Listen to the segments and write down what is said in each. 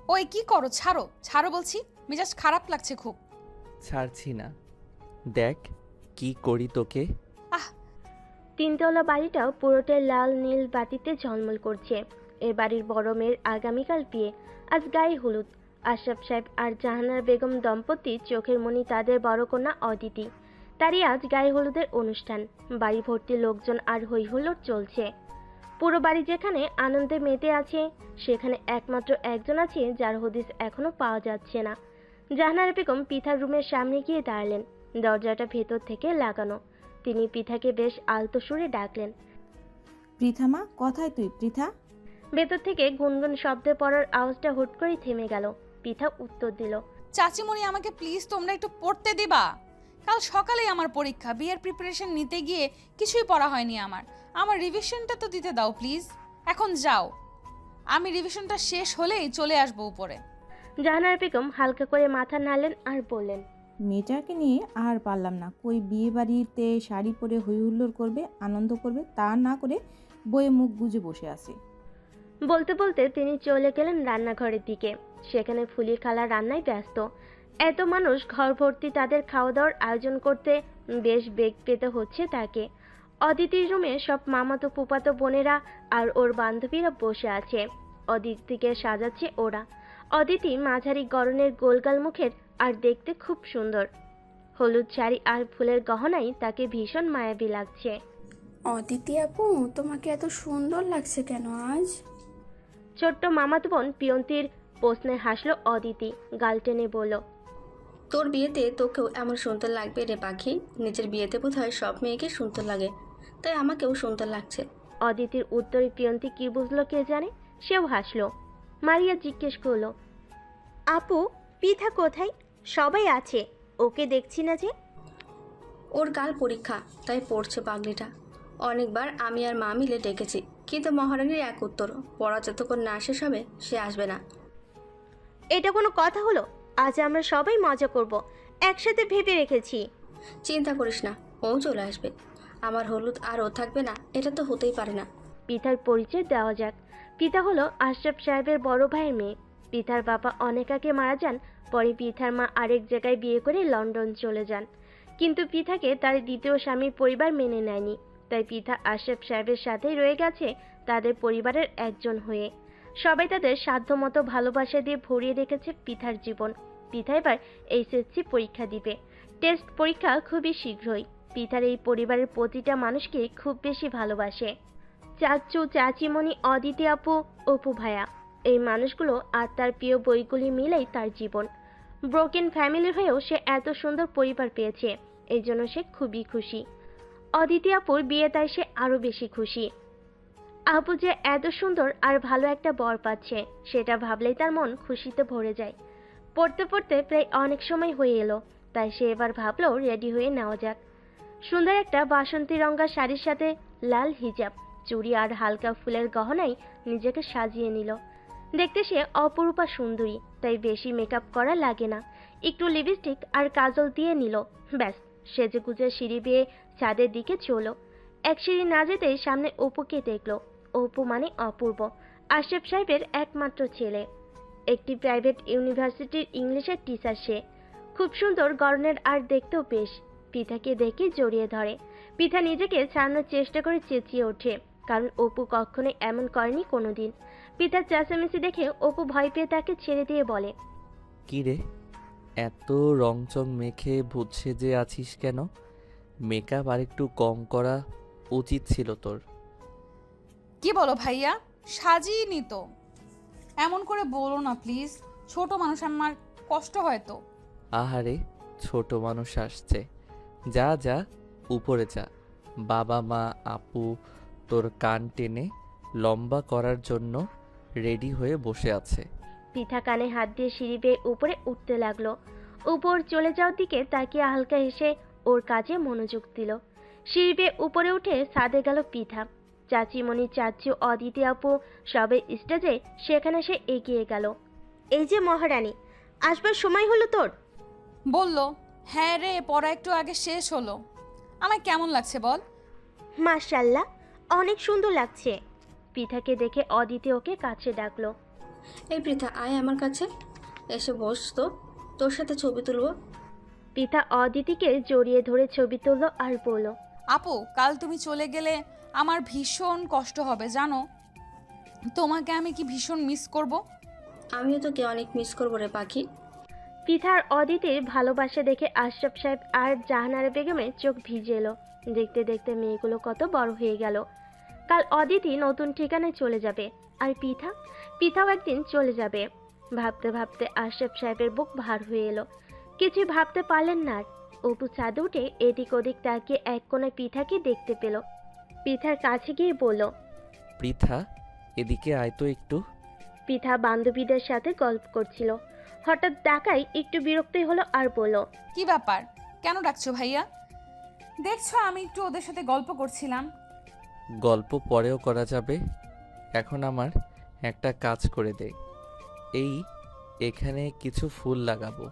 ওই কি করো? ছাড়ো ছাড়ো বলছি, মেজাজ খারাপ লাগছে খুব। ছাড়ছি না, দেখ কি করি তোকে। আহ! তিনতলা বাড়িটাও পুরোটাই লাল নীল বাতিতে ঝলমল করছে। এ বাড়ির বড় মেয়ের আগামীকাল বিয়ে, আজ গায়ে হলুদ। আশরাফ সাহেব আর জাহানারা বেগম দম্পতি চোখের মণি তাদের বড় কন্যা অদিতি, তারই আজ গায়ে হলুদের অনুষ্ঠান। বাড়ি ভর্তি লোকজন আর হই হুল্লোড় চলছে। পুরো বাড়ি যেখানে আনন্দে মেতে আছে, সেখানে একমাত্র একজন আছে যার হদিস এখনো পাওয়া যাচ্ছে না। জাহানারা বেগম পিঠার রুমের সামনে গিয়ে দাঁড়ালেন। দরজাটা ভেতর থেকে লাগানো। তিনি পিঠাকে বেশ আলতো সুরে ডাকলেন। পৃথা মা, কোথায় তুই পৃথা? ভেতর থেকে গুনগুন শব্দে পড়ার আওয়াজটা হুট করে থেমে গেল। পিঠা উত্তর দিল, চাচিমণি আমাকে প্লিজ তোমরা একটু পড়তে দিবা। কাল সকালেই আমার পরীক্ষা, বিয়ের প্রিপারেশন নিতে গিয়ে কিছুই পড়া হয়নি আমার। আমার রিভিশনটা তো দিতে দাও প্লিজ। এখন যাও, আমি রিভিশনটা শেষ হলেই চলে আসবো উপরে। জাহানারা বেগম হালকা করে মাথা নাড়লেন আর বললেন, মেয়েটাকে নিয়ে আর পারলাম না। কই বিয়ে বাড়িতে শাড়ি পরে হই হুল্লোড় করবে, আনন্দ করবে, তা না করে বইয়ে মুখ গুজে বসে আছে। বলতে বলতে তিনি চলে গেলেন রান্নাঘরের দিকে। সেখানে ফুলি খালা রান্নায় ব্যস্ত। এত মানুষ ঘর ভর্তি, তাদের খাওয়া দাওয়ার আয়োজন করতে বেশ বেগ পেতে হচ্ছে তাকে। অদিতির রুমে সব মামাতো ফুপাতো বোনেরা আর ওর বান্ধবীরা বসে আছে। অদিতিকে সাজাচ্ছে ওরা। অদিতি মাঝারি গড়নের গোলগাল মুখের আর দেখতে খুব সুন্দর। হলুদ শাড়ি আর ফুলের গহনায় তাকে ভীষণ মায়াবী লাগছে। অদিতি আপু, তোমাকে এত সুন্দর লাগছে কেন আজ? ছোট্ট মামাতো বোন পিয়ন্তির প্রশ্নে হাসলো অদিতি, গাল টেনে বলল, তোর বিয়েতে তোকেও এমন সুন্দর লাগবে রে পাখি। নিজের বিয়েতে বোধহয় সব মেয়েকে সুন্দর লাগে, তাই আমাকেও সুন্দর লাগছে। অদিতির উত্তরে পিয়ন্তি কি বুঝলো কে জানে, সেও হাসলো। মারিয়া জিজ্ঞেস করলো, আপু পিঠা কোথায়? সবাই আছে, ওকে দেখছি না যে। ওর কাল পরীক্ষা, তাই পড়ছে পাগলিটা। অনেকবার আমি আর মা মিলে ডেকেছি, কিন্তু মহারানীর এক উত্তর, পড়া যতক্ষণ না শেষ হবে সে আসবে না। এটা কোনো কথা হলো? আজ আমরা সবাই মজা করব, একসাথে ভেবে রেখেছি। চিন্তা করিস না, ও চলে আসবে। আমার হলুদ আর ও থাকবে না, এটা তো হতেই পারে না। পিতার পরিচয় দেওয়া যাক। পিতা হলো আশরাফ সাহেবের বড় ভাইয়ের মেয়ে। পিতার বাবা অনেক আগে মারা যান। পরে পিতার মা আরেক জায়গায় বিয়ে করে লন্ডন চলে যান। কিন্তু পিতাকে তার দ্বিতীয় স্বামীর পরিবার মেনে নেয়নি, তাই পিতা আশরাফ সাহেবের সাথেই রয়ে গেছে তাদের পরিবারের একজন হয়ে। সবাই তাদের সাধ্যমতো ভালোবাসা দিয়ে ভরিয়ে রেখেছে পিতার জীবন। পিতা এবার এইচএসসি পরীক্ষা দিবে। টেস্ট পরীক্ষা খুবই শীঘ্রই। পিতার এই পরিবারের প্রতিটা মানুষকে খুব বেশি ভালোবাসে। চাচু, চাচিমণি, অদিতি আপু, অপু ভাইয়া, এই মানুষগুলো আর তার প্রিয় বইগুলি মিলেই তার জীবন। ব্রোকেন ফ্যামিলির হয়েও সে এত সুন্দর পরিবার পেয়েছে, এই জন্য সে খুবই খুশি। অদিতি আপুর বিয়ে, তাই সে আরো বেশি খুশি। আপু যে এত সুন্দর আর ভালো একটা বর পাচ্ছে, সেটা ভাবলেই তার মন খুশিতে ভরে যায়। পড়তে পড়তে প্রায় অনেক সময় হয়ে এলো, তাই সে এবার ভাবলো রেডি হয়ে নেওয়া যাক। সুন্দর একটা বাসন্তী রঙা শাড়ির সাথে লাল হিজাব, চুড়ি আর হালকা ফুলের গহনায় নিজেকে সাজিয়ে নিল। দেখতে সে অপরূপা সুন্দরী, তাই বেশি মেকআপ করা লাগে না। একটু লিপস্টিক আর কাজল দিয়ে নিল, ব্যাস সেজে গুজে সিঁড়ি বেয়ে ছাদের দিকে চলো। এক সিঁড়ি না যেতেই সামনে অপুকে দেখলো। অপু মানে অপূর্ব, আশরাফ সাহেবের একমাত্র ছেলে। একটি প্রাইভেট ইউনিভার্সিটির ইংলিশের টিচার সে। খুব সুন্দর গড়নের আর দেখতেও বেশ। পিঠাকে দেখে জড়িয়ে ধরে। পিঠা নিজেকে ছাড়ানোর চেষ্টা করে চেঁচিয়ে ওঠে, কারণ অপু কখনোই এমন করেনি কোনোদিন। পিঠার চেঁচামেচি দেখে অপু ভয় পেয়ে তাকে ছেড়ে দিয়ে বলে, কি রে, এত রংচং মেখে ভূত সেজে আছিস কেন? মেকআপ আর একটু কম করা উচিত ছিল তোর। কি বলো ভাইয়া, সাজিয়ে নি তো। এমন করে বলো না প্লিজ, ছোট মানুষ, আমার কষ্ট হয় তো। আহারে, ছোট মানুষ আসছে, যা যা উপরে যা। বাবা মা আপু তোর কান টেনে লম্বা করার জন্য রেডি হয়ে বসে আছে। পিঠা কানে হাত দিয়ে সিঁড়ি বেয়ে উপরে উঠতে লাগলো। উপর চলে যাওয়ার দিকে তাকিয়ে হালকা হেসে ওর কাজে মনোযোগ দিল। সিঁড়ি বেয়ে উপরে উঠে ছাদে গেল পিঠা। চাচিমণি, চাচু, অদিতি আপু সবে স্টেজে, সেখানে সে এগিয়ে গেল। এই যে মহারানী, আসবার সময় হলো তোর। বললো, হ্যাঁ রে, পড়া একটু আগে শেষ হলো। আমার কেমন লাগছে বল? মাশাআল্লাহ, অনেক সুন্দর লাগছে। পিঠাকে দেখে অদিতি ওকে কাছে ডাকলো। এই পৃথা, আয় আমার কাছে, এসে বস তো, তোর সাথে ছবি তুলবো। পৃথা অদিতিকে জড়িয়ে ধরে ছবি তুলল আর বলল, আপু, কাল তুমি চলে গেলে আমার ভীষণ কষ্ট হবে জানো। তোমাকে আমি কি ভীষণ মিস করব। আমিও তোকে অনেক মিস করবো রে পাখি। পৃথার অদিতির ভালোবাসা দেখে আশরাফ সাহেব আর জাহানারা বেগমের চোখ ভিজে এলো। দেখতে দেখতে মেয়েগুলো কত বড় হয়ে গেল। কাল অদিতি নতুন ঠিকানায় চলে যাবে, আর পৃথাও একদিন চলে যাবে। ভাবতে ভাবতে আশরাফ সাহেবের বুক ভার হয়ে এলো। কিছু ভাবতে পারলেন না আর। অপু ছাদে উঠে এদিক ওদিক তাকিয়ে এক কোণে পৃথাকে দেখতে পেল। পৃথার কাছে গিয়ে বলল, পৃথা, এদিকে আয় তো একটু। পৃথা বান্ধবীদের সাথে গল্প করছিল। হঠাৎ ডাকায় একটু বিরক্তই হলো আর বলল, কি ব্যাপার, কেন ডাকছো ভাইয়া? দেখছো আমি একটু ওদের সাথে গল্প করছিলাম। গল্প পরেও করা যাবে, এখন আমার একটা কাজ করে দে। এখানে কিছু ফুল লাগাবো,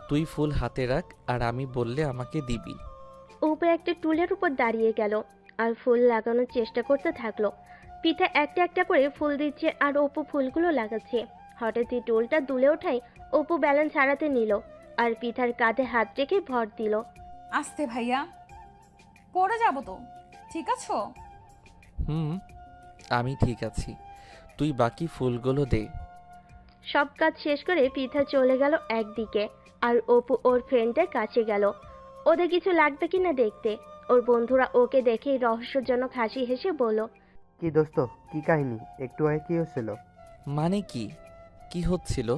তুই ফুল হাতে রাখ আর আমি বললে আমাকে দিবি। অপু একটা টুলের উপর দাঁড়িয়ে গেল আর ফুল লাগানোর চেষ্টা করতে থাকলো। পিঠা একটা একটা করে ফুল দিচ্ছে আর অপু ফুলগুলো লাগাচ্ছে। হঠাৎই টুলটা দুলে ওঠায় অপু ব্যালেন্স হারাতে নিল আর পিঠার কাঁধে হাত রেখে ভর দিল। আস্তে ভাইয়া, পড়ে যাবো তো, ঠিক আছো? হুম, আমি ঠিক আছি, তুই বাকি ফুলগুলো দে। সব কাজ শেষ করে পিঠা চলে গেল একদিকে আর অপু ওর ফ্রেন্ডের কাছে গেল ওদের কিছু লাগবে কিনা দেখতে। ওর বন্ধুরা ওকে দেখেই রহস্যজনক হাসি হেসে বলল, কি দোস্ত, কি কাহিনী? একটু আগে কি হচ্ছিল? মানে কি কি হচ্ছিল?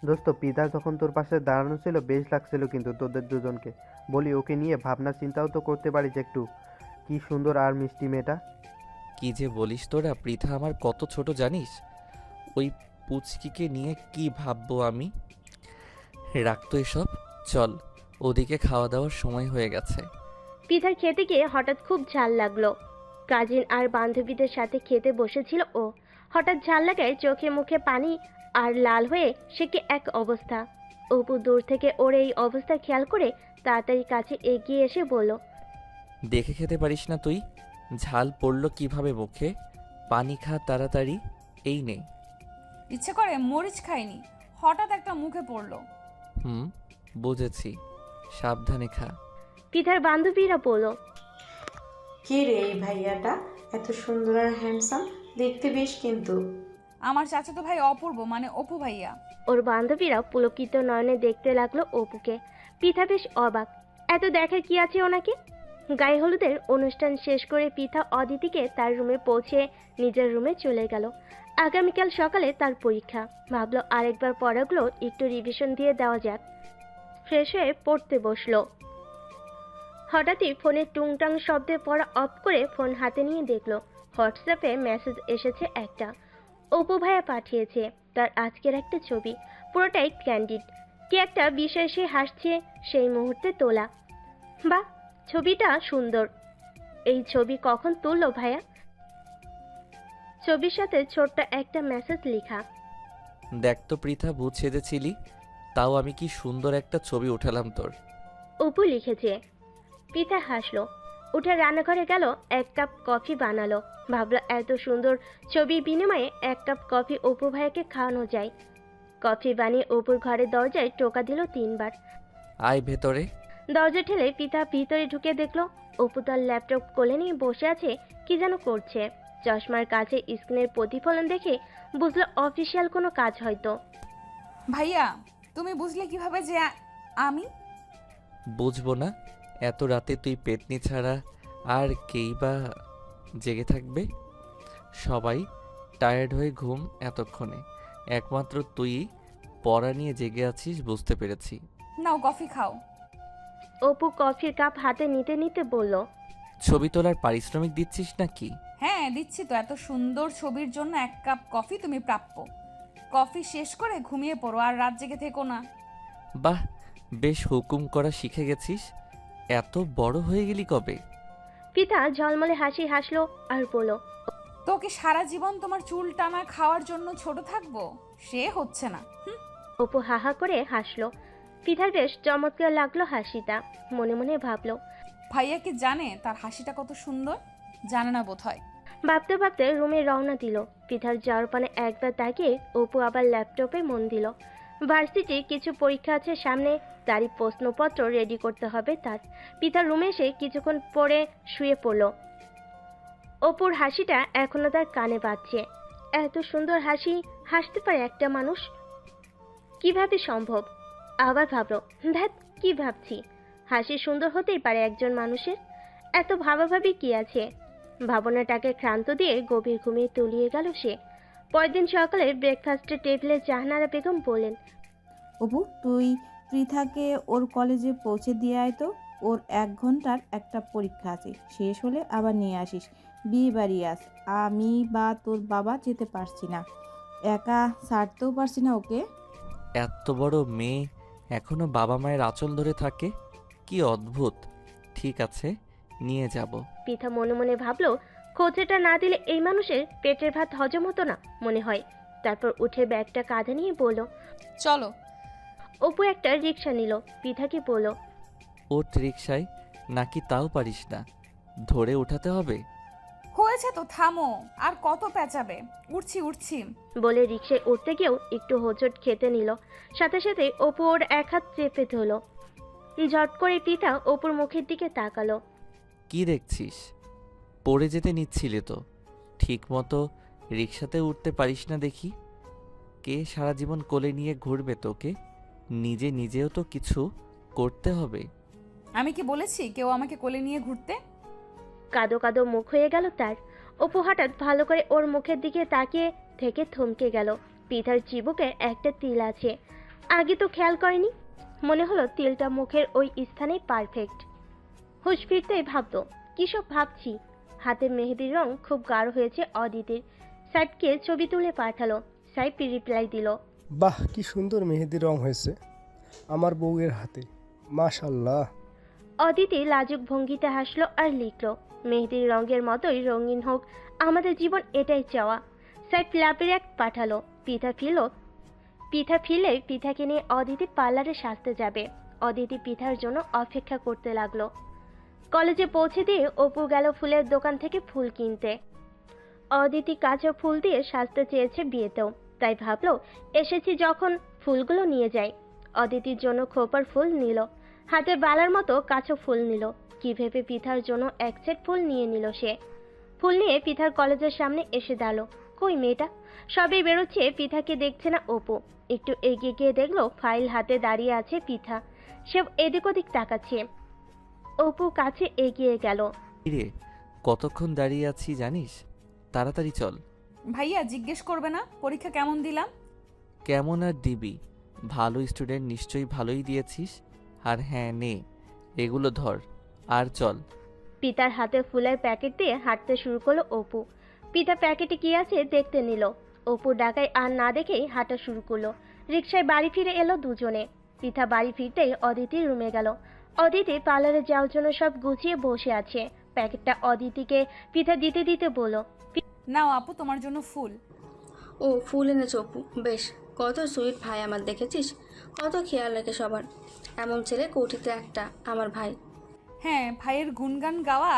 দোস্ত, পিতা যখন তোর পাশে দাঁড়ানো ছিল বেশ লাগছিল কিন্তু তোদের দুজনকে। বলি, ওকে নিয়ে ভাবনা চিন্তাও তো করতে পারিস একটু। কি সুন্দর আর মিষ্টি মেয়েটা। কি যে বলিস তোরা, পৃথা আমার কত ছোট জানিস? ওই পুচকিকে নিয়ে কি ভাববো আমি? রাখতো এসব, চল ওদিকে খাওয়া দাওয়ার সময় হয়ে গেছে। পিঠার খেতে গিয়ে হঠাৎ খুব ঝাল লাগলো। কাজিন আর বান্ধবীদের সাথে খেতে বসেছিল ও। হঠাৎ ঝাল লাগায় চোখে মুখে পানি আর লাল হয়ে সে কি এক অবস্থা। অপু দূর থেকে ওর এই অবস্থা খেয়াল করে তাড়াতাড়ি কাছে এগিয়ে এসে বলল, দেখে খেতে পারিস না তুই? ঝাল পড়লো কিভাবে মুখে? পানি খা তাড়াতাড়ি, এই নে। ইচ্ছে করে মরিচ খাইনি, হঠাৎ একটা মুখে পড়লো। হুম, বুঝেছি, সাবধানে খা। পিঠার বান্ধবীরা বলল, কে রে এই ভাইয়াটা? এত সুন্দর আর হ্যান্ডসাম দেখতে বেশ কিন্তু। আমার চাচাতো ভাই অপূর্ব, মানে অপু ভাইয়া। ওর বান্ধবীরা পুলকিত নয়নে দেখতে লাগলো অপুকে। পিঠা বেশ অবাক, এত দেখার কি আছে ওনাকে। গায়ে হলুদের অনুষ্ঠান শেষ করে পিঠা অদিতিকে তার রুমে পৌঁছে নিজের রুমে চলে গেল। আগামীকাল সকালে তার পরীক্ষা। ভাবলো আরেকবার পড়াগুলো একটু রিভিশন দিয়ে দেওয়া যাক। ফ্রেশ হয়ে পড়তে বসলো। হঠাৎই ফোনে টুংটাং শব্দে পড়া অফ করে ফোন হাতে নিয়ে দেখলো হোয়াটসঅ্যাপে মেসেজ এসেছে একটা। অপু ভাইয়া পাঠিয়েছে তার আজকের একটা ছবি, পুরোটাই ক্যান্ডিড। কি একটা বিষয় সে হাসছে সেই মুহূর্তে তোলা। বাহ, ছবিটা সুন্দর। এই ছবি কখন তুললো ভাইয়া? ছবির সাথে ছোট্ট একটা মেসেজ লেখা, দেখ তো পৃথা, ভূত সেজেছিলি, তাও আমি কি সুন্দর একটা ছবি উঠালাম তোর। অপু লিখেছে। পিতা হাসলো, উঠে রান্নাঘরে গেল, এক কাপ কফি বানালো। ভাবলো এত সুন্দর ছবির বিনিময়ে এক কাপ কফি অপু ভাইয়াকে খাওয়ানো যায়। কফি বানিয়ে অপুর ঘরের দরজায় টোকা দিল 3 বার। আয় ভেতরে। দরজা ঠেলে পিতা ভিতরে ঢুকে দেখলো অপু তার ল্যাপটপ কোলে নিয়ে বসে আছে, কি যেন করছে। চশমার কাছে স্ক্রিনের প্রতিফলন দেখে বুঝলো অফিসিয়াল কোনো কাজ হয়তো। ভাইয়া, তুমি বুঝলে কিভাবে যে আমি? বুঝবো না? এত রাতে তুই পেতনি ছাড়া আর কেই বা জেগে থাকবে? সবাই টায়ার্ড হয়ে ঘুম এতক্ষণে, একমাত্র তুই পড়া নিয়ে জেগে আছিস, বুঝতে পেরেছি। নাও কফি খাও। অপু কফির কাপ হাতে নিতে নিতে বলল, ছবি তোলার পারিশ্রমিক দিচ্ছিস নাকি? হ্যাঁ দিচ্ছি তো, এত সুন্দর ছবির জন্য 1 কাপ কফি তুমি প্রাপ্য। কফি শেষ করে ঘুমিয়ে পড়ো আর রাত জেগে থেকো না। বাহ, বেশ হুকুম করা শিখে গেছিস। এত বড় হয়ে গেলি কবে? পিতা ঝলমলে হাসি হাসলো আর বলল, তো কি সারা জীবন তোমার চুল টানা খাওয়ার জন্য ছোট থাকবো? সে হচ্ছে না। অপু হাহা করে হাসলো। পিতার বেশ চমৎকার লাগলো হাসিটা। মনে মনে ভাবলো, ভাইয়া কি জানে তার হাসিটা কত সুন্দর? জানে না বোধ হয়। ভাবতে ভাবতে রুমে রওনা দিল। পিঠার যাওয়ার পানে একবার তাকিয়ে অপু আবার ল্যাপটপে মন দিল। ভার্সিটির কিছু পরীক্ষা আছে সামনে, তারই প্রশ্নপত্র রেডি করতে হবে তার। পিতার রুমে এসে কিছুক্ষণ পরে শুয়ে পড়ল। অপুর হাসিটা এখনো তার কানে বাজছে। এত সুন্দর হাসি হাসতে পারে একটা মানুষ, কিভাবে সম্ভব? আবার ভাবলো, ধ্যাত, কি ভাবছি? হাসি সুন্দর হতেই পারে একজন মানুষের, এত ভাবাভাবি কি আছে? ভাবনাটাকে ক্লান্ত দিয়ে গভীর ঘুমিয়ে তলিয়ে গেল সে। পরের দিন সকালে ব্রেকফাস্টের টেবিলে জাহানারা বেগম বললেন, অপু, তুই পৃথাকে ওর কলেজে পৌঁছে দিয়ে আয় তো। ওর 1 ঘন্টার একটা পরীক্ষা আছে, শেষ হলে আবার নিয়ে আসিস। বিয়ে বাড়ি আস, আমি বা তোর বাবা যেতে পারছি না, একা ছাড়তেও পারছি না ওকে। এত বড় মেয়ে এখনো বাবা মায়ের আঁচল ধরে থাকে, কি অদ্ভুত। ঠিক আছে, নিয়ে যাব। পিতা মনে মনে ভাবলো, খোঁজটা না দিলে এই মানুষের পেটের ভাত হজম হতো না মনে হয়। তারপর উঠে ব্যাগটা কাঁধে নিয়ে বলল। চলো। অপু একটা রিক্সা নিল, পিতাকে বলল, ওঠ রিক্সায়, নাকি তাও পারিস না? ধরে উঠাতে হবে। হয়েছে তো, থামো, আর কত পেঁচাবে? উঠছি উঠছি। বলে রিক্সায় উঠতে গিয়েও একটু হোঁচট খেতে নিল। সাথে সাথে অপু ওর এক হাত চেপে ধরল। ঝট করে পিতা অপুর মুখের দিকে তাকালো। কি দেখছিস? পড়ে যেতে নিচ্ছিলে তো। ঠিক মতো রিক্সাতে উঠতে পারিস না দেখি। কে সারা জীবন কোলে নিয়ে ঘুরবে তোকে? নিজে নিজেও তো কিছু করতে হবে। আমি কি বলেছি কেউ আমাকে কোলে নিয়ে ঘুরতে? কাদো কাদো মুখ হয়ে গেল তার। অপু হঠাৎ ভালো করে ওর মুখের দিকে তাকিয়ে থেকে থমকে গেল। পিতার চিবুকে একটা তিল আছে, আগে তো খেয়াল করেনি। মনে হলো তিলটা মুখের ওই স্থানেই পারফেক্ট। হুঁশ ফিরতেই ভাবতো, কি সব ভাবছি। হাতে মেহেদির রং খুব গাঢ় হয়েছে অদিতির। সাইফকে ছবি তুলে পাঠালো। সাইফ রিপ্লাই দিল, বাহ, কি সুন্দর মেহেদি রং হয়েছে আমার বউয়ের হাতে, মাশাআল্লাহ। অদিতি লাজুক ভঙ্গিতে হাসলো আর লিখলো, মেহেদির রঙের মতোই রঙিন হোক আমাদের জীবন, এটাই চাওয়া। সাইফ ল্যাপের এক পাঠালো। পিঠা ফিলে পিঠাকে নিয়ে অদিতি পার্লারে সাজতে যাবে। অদিতি পিঠার জন্য অপেক্ষা করতে লাগলো। কলেজে পৌঁছে দিয়ে অপু গেল ফুলের দোকান থেকে ফুল কিনতে। অদিতি কাঁচা ফুল দিয়ে সাজতে চেয়েছে বিয়েতেও, তাই ভাবলো এসেছি যখন ফুলগুলো নিয়ে যাই। অদিতির জন্য খোপার ফুল নিল, হাতে বালার মতো কাঁচা ফুল নিল। কি ভেবে পিঠার জন্য এক সেট ফুল নিয়ে নিল সে। ফুল নিয়ে পিঠার কলেজের সামনে এসে দাঁড়ালো। কই মেয়েটা? সবে বেরোচ্ছে, পিঠাকে দেখছে না অপু। একটু এগিয়ে গিয়ে দেখলো ফাইল হাতে দাঁড়িয়ে আছে পিঠা। সে এদিক ওদিক তাকাচ্ছে। অপু কাছে এগিয়ে গেল। রে, কতক্ষণ দাঁড়িয়ে আছি জানিস? তাড়াতাড়ি চল। ভাইয়া জিজ্ঞেস করবে না পরীক্ষা কেমন দিলাম? কেমন আর দিবি? ভালো স্টুডেন্ট নিশ্চয়ই ভালোই দিয়েছিস। আর হ্যাঁ, নে এগুলো ধর আর চল। পিতার হাতে ফুলের প্যাকেট দিয়ে হাঁটতে শুরু করলো অপু। পিতা প্যাকেটে কি আছে দেখতে নিল। অপু ডাকায় আর না দেখেই হাঁটা শুরু করলো। রিকশায় বাড়ি ফিরে এলো দুজনে। পিতা বাড়ি ফিরতেই অদিতির রুমে গেল। অদিতি পার্লারে যাওয়ার জন্য সব গুছিয়ে বসে আছে। প্যাকেটটা অদিতিকে পিতা দিতে দিতে বলল, নাও আপু, তোমার জন্য ফুল। ও, ফুল এনেছো অপু, বেশ। কত সুইট ভাই আমার, দেখেছিস কত খেয়াল রাখে সবার। এমন ছেলে কোটিতে একটা আমার ভাই। হ্যাঁ, ভাইয়ের গুণগান গাওয়া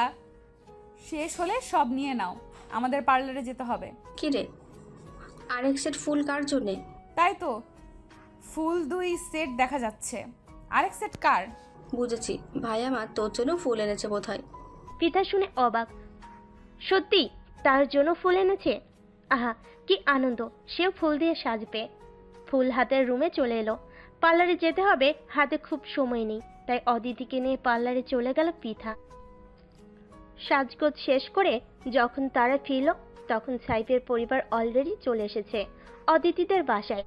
শেষ হলে সব নিয়ে নাও, আমাদের পার্লারে যেতে হবে। কি রে, আরেক সেট ফুল কার জন্যে? তাই তো, ফুল 2 সেট দেখা যাচ্ছে। আরেক সেট কার? বুঝেছি, ভাই আমার তোর জন্য ফুল এনেছে বোধহয়। পিতা শুনে অবাক। সত্যি তার জন্য ফুল এনেছে? আহা, কি আনন্দ, সেও ফুল দিয়ে সাজবে। ফুল হাতে রুমে চলে এলো। পার্লারে যেতে হবে, হাতে খুব সময় নেই, তাই অদিতিকে নিয়ে পার্লারে চলে গেল পিঠা। সাজগোজ শেষ করে যখন তারা ফিরল, তখন সাইফের পরিবার অলরেডি চলে এসেছে অদিতিদের বাসায়।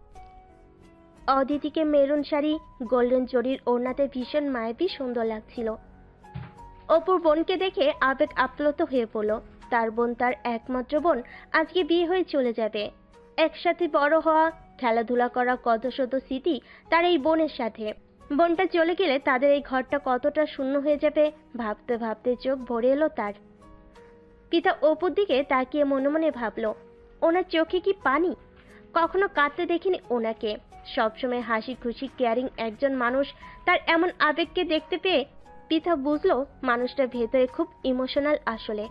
অদিতিকে মেরুন শাড়ি, গোল্ডেন জরির ওড়নাতে ভীষণ মায়াবী সুন্দর লাগছিল। অপুর বোনকে দেখে আবেগ আপ্লুত হয়ে পড়ল। তার বোন, তার একমাত্র বোন, আজকে বিয়ে হয়ে চলে যাবে। একসাথে বড় হওয়া, খেলাধুলা করা, কত শত স্মৃতি তার এই বোনের সাথে। বোনটা চলে গেলে তাদের এই ঘরটা কতটা শূন্য হয়ে যাবে ভাবতে ভাবতে চোখ ভরে এলো তার। পিতা অপুর দিকে তাকিয়ে মনে মনে ভাবল, ওনার চোখে কি পানি? কখনো কাঁদতে দেখিনি ওনাকে। সবসময় হাসি খুশি কেয়ারিং একজন মানুষ, তার এমন আবেগকে দেখতে পেয়ে পিতা বুঝলো মানুষটা ভেতরে খুব ইমোশনাল আসলে।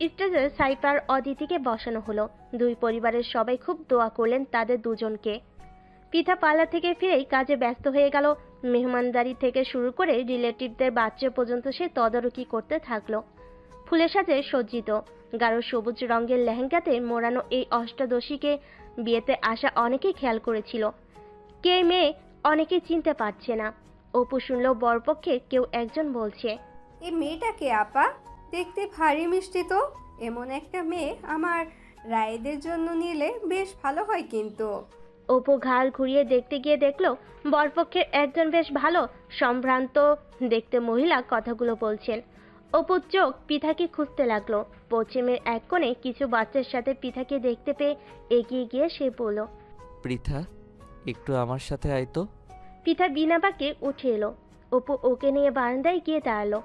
স্টেজে সাইফার অদিতিকে বসানো হলো। দুই পরিবারের সবাই খুব দোয়া করলেন তাদের দুজনকে। পিঠা পার্লার থেকে ফিরেই কাজে ব্যস্ত হয়ে গেল। মেহমানদারি থেকে শুরু করে রিলেটিভদের বাচ্চা পর্যন্ত সে তদারকি করতে থাকলো। ফুলে সাজে সজ্জিত গাঢ় সবুজ রঙের লেহেঙ্গাতে মোড়ানো এই অষ্টাদশীকে বিয়েতে আসা অনেকেই খেয়াল করেছিল। কে মেয়ে অনেকেই চিনতে পারছে না। অপু শুনল বরপক্ষে কেউ একজন বলছে, এই মেয়েটাকে আপা দেখতে ভারী মিষ্টি তো। এমন একটা মেয়ে আমার রায়দের জন্য নিলে বেশ ভালো হয় কিন্তু। অপু ঘাড় ঘুরিয়ে দেখতে গিয়ে দেখলো বরপক্ষের একজন বেশ ভালো সম্ভ্রান্ত দেখতে মহিলা কথাগুলো বলছেন। অপুর চোখ পিঠাকে খুঁজতে লাগলো। পশ্চিমের এক কোণে কিছু বাচ্চার সাথে পিঠাকে দেখতে পেয়ে এগিয়ে গিয়ে সে বলল, পৃথা, একটু আমার সাথে আয় তো। পিঠা বিনা বাক্যে উঠে এলো। অপু ওকে নিয়ে বারান্দায় গিয়ে দাঁড়ালো।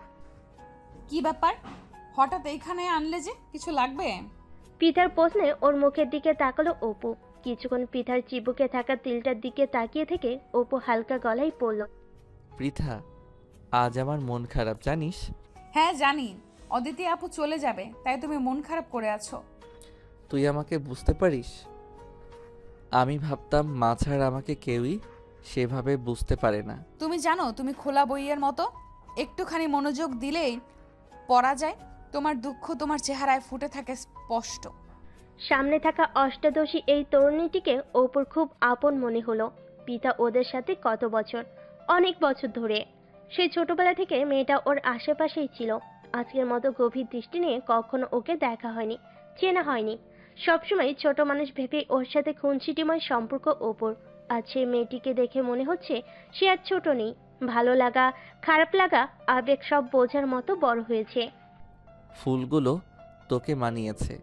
কি ব্যাপার, হঠাৎ এইখানে আনলে যে? কিছু লাগবে? পিঠার প্রশ্নে ওর মুখের দিকে তাকালো অপু। কিছুক্ষণ পিঠার চিবুকে থাকা তিলটার দিকে তাকিয়ে থেকে অপু হালকা গলায় বলল, পৃথা, আজ আমার মন খারাপ জানিস? হ্যাঁ জানি, অদিতি আপু চলে যাবে তাই তুমি মন খারাপ করে আছো। তুই আমাকে বুঝতে পারিস? আমি ভাবতাম মা ছাড়া আমাকে কেউই সেভাবে বুঝতে পারে না। তুমি জানো তুমি খোলা বইয়ের মতো, একটুখানি মনোযোগ দিলেই পড়া যায়। তোমার দুঃখ তোমার চেহারায় ফুটে থাকে স্পষ্ট। সামনে থাকা অষ্টাদশী এই তরুণীটিকে অপুর খুব আপন মনে হলো। পিতা ওদের সাথে কত বছর, অনেক বছর ধরে। সেই ছোটবেলা থেকে মেয়েটা ওর আশেপাশেই ছিল। আজকের মতো গভীর দৃষ্টি নিয়ে কখনো ওকে দেখা হয়নি, চেনা হয়নি। সবসময় ছোট মানুষ ভেবে ওর সাথে খুনসিটিময় সম্পর্ক অপুর। আজ সেই মেয়েটিকে দেখে মনে হচ্ছে সে আর ছোট নেই। ভালো লাগা, খারাপ লাগা, আবেগ সব বোঝার মতো বড় হয়েছে। ফুলগুলো তোকে মানিয়েছে।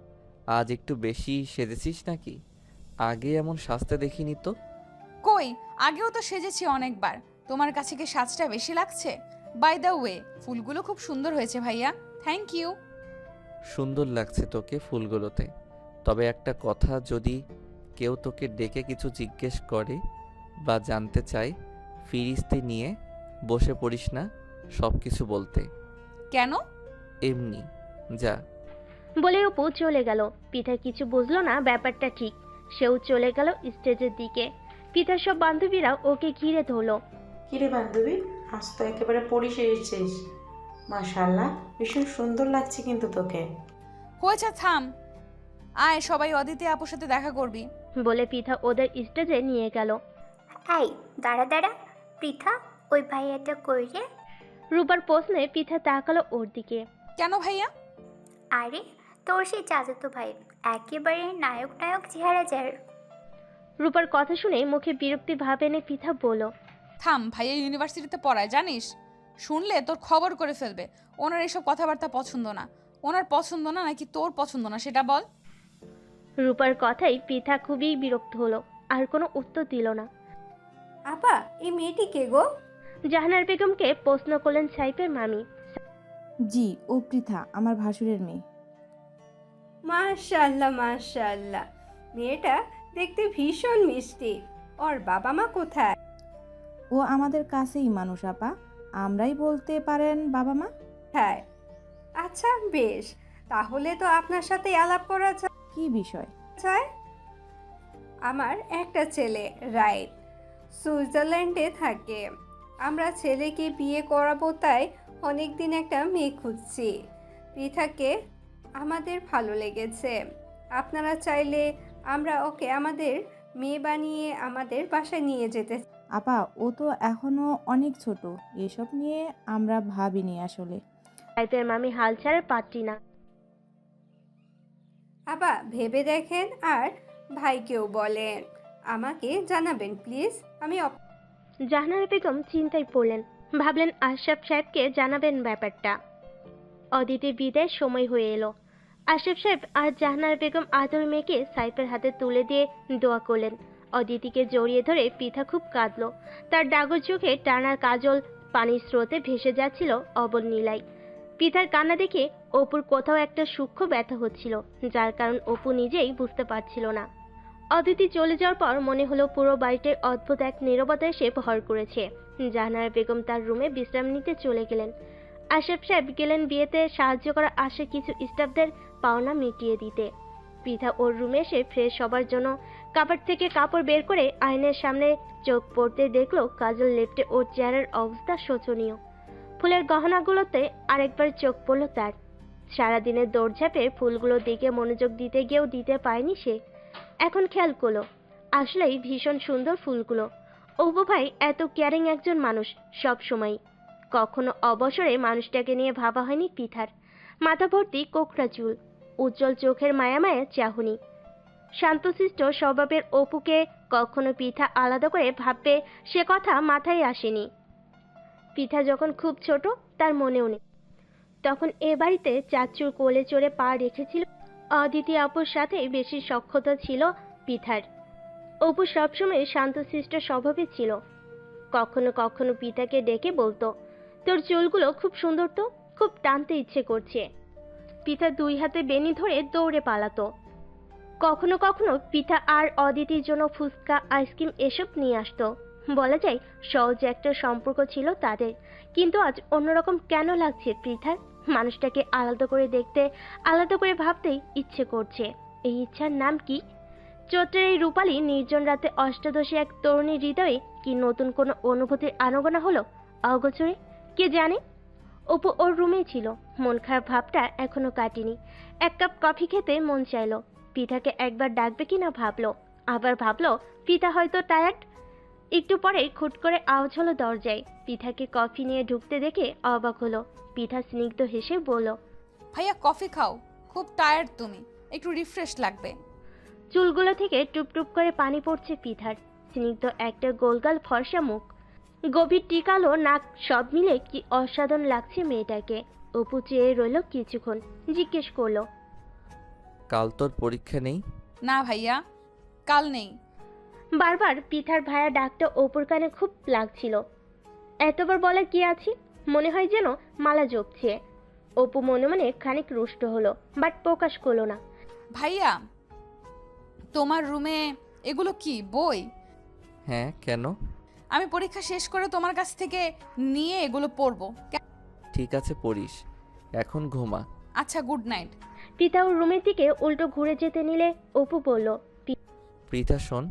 আজ একটু বেশি সেজেছিস নাকি? আগে এমন সাজতে দেখিনি তো। কই, আগেও তো সেজেছি অনেকবার। তোমার কাছে কি সাজটা বেশি লাগছে? বাই দ্য ওয়ে, ফুলগুলো খুব সুন্দর হয়েছে ভাইয়া, থ্যাংক ইউ। সুন্দর লাগছে তোকে ফুলগুলোতে। তবে একটা কথা, যদি কেউ তোকে ডেকে কিছু জিজ্ঞেস করে বা জানতে চায়, ফিরিস্তি নিয়ে বসে পড়িস না সব কিছু বলতে। কেন? এমনি যা। বলে অপু চলে গেল। পিঠা কিছু বুঝলো না ব্যাপারটা ঠিক। সেও চলে গেল স্টেজের দিকে। পিঠার সব বান্ধবীরা ওকে ঘিরে ধরলো। কিরে বান্ধবী, আজ তো একেবারে পড়ি সেরেছিস। মাশাআল্লাহ, ভীষণ সুন্দর লাগছে কিন্তু তোকে। হয়েছে, থাম। আয় সবাই অদিতি আপুর সাথে দেখা করবি। বলে পিঠা ওদের স্টেজে নিয়ে গেল। এই দাঁড়া দাঁড়া, পৃথা ওই ভাইয়াটা কই রে? রূপার প্রশ্নে পিঠা তাকালো ওর দিকে। কেন ভাইয়া? আরে তোর সেই চাচাতো ভাই, একেবারে নায়ক নায়ক চেহারা যার। রূপার কথা শুনে মুখে বিরক্তি ভাব এনে পিঠা বলল, থাম, ভাইয়া ইউনিভার্সিটিতে পড়ায় জানিস? শুনলে তোর খবর করে ফেলবে। ওনার এসব কথাবার্তা পছন্দ না। ওনার পছন্দ না নাকি তোর পছন্দ না সেটা বল। রূপার কথাই পিঠা খুবই বিরক্ত হলো, আর কোনো উত্তর দিল না। আপা, এই মেয়েটি কে গো? জাহানার বেগমকে প্রশ্ন করলেন সাইফের মামি। জি, ও পৃথা, আমার ভাসুরের মেয়ে। মাশাআল্লাহ মাশাআল্লাহ, মেয়েটা দেখতে ভীষণ মিষ্টি। ওর বাবা মা কোথায়? ও আমাদের কাছেই মানুষ আপা, আমরাই বলতে পারেন বাবা মা। হ্যাঁ, আচ্ছা বেশ, তাহলে তো আপনার সাথে আলাপ করা কি বিষয়? যায়। আমার একটা ছেলে রাইট সুইজারল্যান্ডে থাকে। আমরা ছেলেকে বিয়ে করাবো, তাই অনেক দিন একটা মেয়ে খুঁজছি। পৃথাকে আমাদের ভালো লেগেছে। আপনারা চাইলে আমরা ওকে আমাদের মেয়ে বানিয়ে আমাদের বাসায় নিয়ে যেতে। আপা, ও তো এখনো অনেক ছোট, এসব নিয়ে আমরা ভাবিনি আসলে। সাইফের মামি হাল ছাড়ার পারছি না। আপা ভেবে দেখেন আর ভাইকেও বলেন, আমাকে জানাবেন প্লিজ। আমি জাহানার বেগম চিন্তায় পড়লেন। ভাবলেন আশরাফ সাহেবকে জানাবেন ব্যাপারটা। অদিতির বিদায়ের সময় হয়ে এলো। আশরাফ সাহেব আর জাহানার বেগম আদর মেয়েকে সাইফের হাতে তুলে দিয়ে দোয়া করলেন। অদিতিকে জড়িয়ে ধরে পিঠা খুব কাঁদলো। তার ডাগর চোখে টানার কাজল পানির স্রোতে ভেসে যাচ্ছিল অবল নীলায়। পিঠার কান্না দেখে অপুর কোথাও একটা সূক্ষ্ম ব্যথা হচ্ছিল, যার কারণ অপু নিজেই বুঝতে পারছিল না। অদিতি চলে যাওয়ার পর মনে হলো পুরো বাড়িটার অদ্ভুত এক নীরবতা এসে ভর করেছে। জাহানারা বেগম তার রুমে বিশ্রাম নিতে চলে গেলেন। আশরাফ সাহেব গেলেন বিয়েতে সাহায্য করা আসে কিছু স্টাফদের পাওনা মিটিয়ে দিতে। পৃথা ওর রুমে এসে ফ্রেশ হবার জন্য কাপড় থেকে কাপড় বের করে আয়নার সামনে চোখ পড়তে দেখলো কাজল লেফটে ওর চেহারার অবস্থা শোচনীয়। ফুলের গহনাগুলোতে আরেকবার চোখ পড়ল তার। সারাদিনের দৌড়ঝাঁপে ফুলগুলোর দিকে মনোযোগ দিতে গিয়েও দিতে পারেনি সে। এখন খেয়াল করলো আসলেই ভীষণ সুন্দর ফুলগুলো। অপু ভাই এত কেয়ারিং একজন মানুষ সব সময়। কখনো অবসরে মানুষটাকে নিয়ে ভাবা হয়নি পৃথার। মাথা ভর্তি কোকড়া চুল, উজ্জ্বল চোখের মায়া মায়া চাহনি, শান্তশিষ্ট স্বভাবের অপুকে কখনো পৃথা আলাদা করে ভাববে সে কথা মাথায় আসেনি। পৃথা যখন খুব ছোট তার মনেও নেই, তখন এ বাড়িতে চাচুর কোলে চড়ে পা রেখেছিল। অদিতি আপুর সাথে বেশি সখ্যতা ছিল পৃথার। অপু সবসময় শান্তশিষ্ট স্বভাবে ছিল। কখনো কখনো পৃথাকে ডেকে বলতো, তোর চুলগুলো খুব সুন্দর তো, খুব টানতে ইচ্ছে করছে। পৃথা দুই হাতে বেনি ধরে দৌড়ে পালাতো। কখনো কখনো পৃথা আর অদিতির জন্য ফুচকা, আইসক্রিম এসব নিয়ে আসতো। বলা যায় সহজ একটা সম্পর্ক ছিল তাদের। কিন্তু আজ অন্যরকম কেন লাগছে পৃথার? মানুষটাকে আলাদা করে দেখতে, আলাদা করে ভাবতেই ইচ্ছে করছে। এই ইচ্ছার নাম কি? চৈত্রের এই রূপালী নির্জন রাতে অষ্টাদশী এক তরুণীর হৃদয়ে কি নতুন কোনো অনুভূতির আনাগোনা হলো অগোচরে? কে জানে। অপু ওর রুমেই ছিল। মন খারাপ ভাবটা এখনো কাটেনি। এক কাপ কফি খেতে মন চাইলো। পৃথাকে একবার ডাকবে কিনা ভাবলো, আবার ভাবলো পৃথা হয়তো টায়ার্ড। একটু পরে খুট করে আওয়াজ হলো দরজায়। পৃথাকে কফি নিয়ে ঢুকতে দেখে অবাক হলো। পৃথা স্নিগ্ধ হেসে বলল, ভাইয়া কফি খাও, খুব টায়ার্ড তুমি, একটু রিফ্রেশ লাগবে। চুলগুলো থেকে টুপ টুপ করে পানি পড়ছে পৃথার। স্নিগ্ধ একটা গোলগাল ফর্সা মুখ, গভীর টিকালো নাক, সব মিলে কি অসাধারণ লাগছে মেয়েটাকে। অপু চেয়ে রইল কিছুক্ষণ, জিজ্ঞেস করলো, কাল তোর পরীক্ষা নেই? না ভাইয়া, কাল নেই। বারবার পৃথার ভাইয়া ডাকটা অপুর কানে খুব লাগছিল। এতবার বলার কি আছে? মনে হয় যেন মালা জপছে। অপু মনে মনে খানিক রুষ্ট হলো, বাট প্রকাশ করলো না। ভাইয়া, তোমার রুমে এগুলো কি বই? হ্যাঁ, কেন? আমি পরীক্ষা শেষ করে তোমার কাছ থেকে নিয়ে এগুলো পড়বো। ঠিক আছে, পড়িস, এখন ঘুমা। আচ্ছা, গুড নাইট। পৃথা ওর রুমের দিকে উল্টো ঘুরে যেতে নিলে অপু বলল, প্রীতা শোন,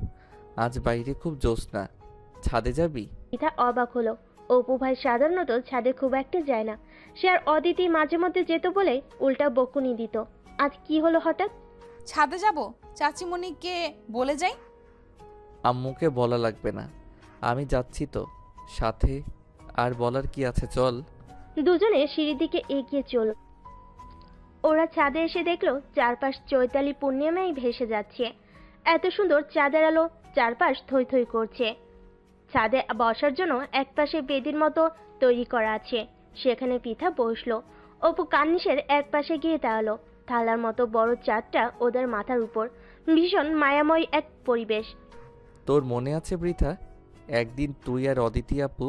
আজ বাইরে খুব জ্যোৎস্না, ছাদে যাবি? পৃথা অবাক হলো। অপু ভাই সাধারণত ছাদে খুব একটা যায় না। সে আর অদিতি মাঝে মধ্যে যেত বলে উল্টা বকুনি দিত। আজ কি হলো হঠাৎ? ছাদে যাব, চাচিমণিকে বলে যাই। আম্মুকে বলা লাগবে না, আমি যাচ্ছি তো সাথে, আর বলার কি আছে, চল। দুজনে সিঁড়ির দিকে এগিয়ে চলল। ওরা ছাদে এসে দেখলো চারপাশ চৈতালি পূর্ণিমায় ভেসে যাচ্ছে। এত সুন্দর চাঁদের আলো, চারপাশ থই থই করছে। ছাদে বসার জন্য একপাশে বেদির মতো তৈরি করা আছে, সেখানে পৃথা বসলো। অপু কার্নিশের এক পাশে গিয়ে দাঁড়ালো। থালার মতো বড় চাঁদটা ওদের মাথার উপর, ভীষণ মায়াময় এক পরিবেশ। তোর মনে আছে বৃথা, একদিন তুই আর অদিতি আপু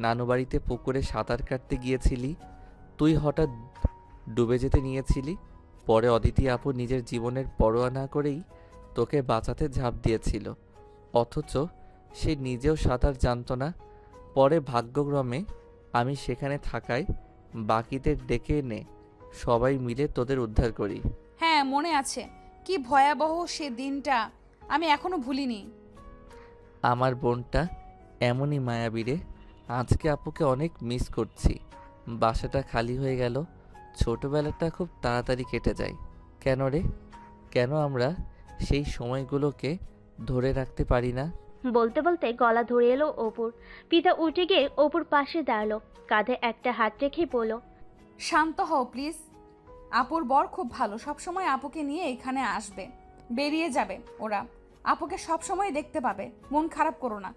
নানু বাড়িতে পুকুরে সাঁতার কাটতে গিয়েছিলি? তুই হঠাৎ ডুবে যেতে নিয়েছিলি, পরে অদিতি আপু নিজের জীবনের পরোয়া না করেই তোকে বাঁচাতে ঝাঁপ দিয়েছিল, অথচ সে নিজেও সাঁতার জানতো না। পরে ভাগ্যক্রমে আমি সেখানে থাকায় বাকিদের ডেকে এনে সবাই মিলে তোদের উদ্ধার করি। হ্যাঁ, মনে আছে। কি ভয়াবহ সে দিনটা, আমি এখনো ভুলিনি। আমার বোনটা এমনই মায়াবী রে, আজকে আপুকে অনেক মিস করছি। বাসাটা খালি হয়ে গেল, ছোটবেলাটা খুব তাড়াতাড়ি কেটে যায়। কেন রে, কেন আমরা সেই সময়গুলোকে ধরে রাখতে পারি না? বলতে বলতে গলা ধরে এলো অপুর। পিতা উঠে গিয়ে অপুর পাশে দাঁড়ালো, কাঁধে একটা হাত রেখে বলল, শান্ত হও প্লিজ। আপুর বর খুব ভালো, সবসময় আপুকে নিয়ে এখানে আসবে, বেরিয়ে যাবে ওরা, আপুকে সবসময় দেখতে পাবে, মন খারাপ করো না।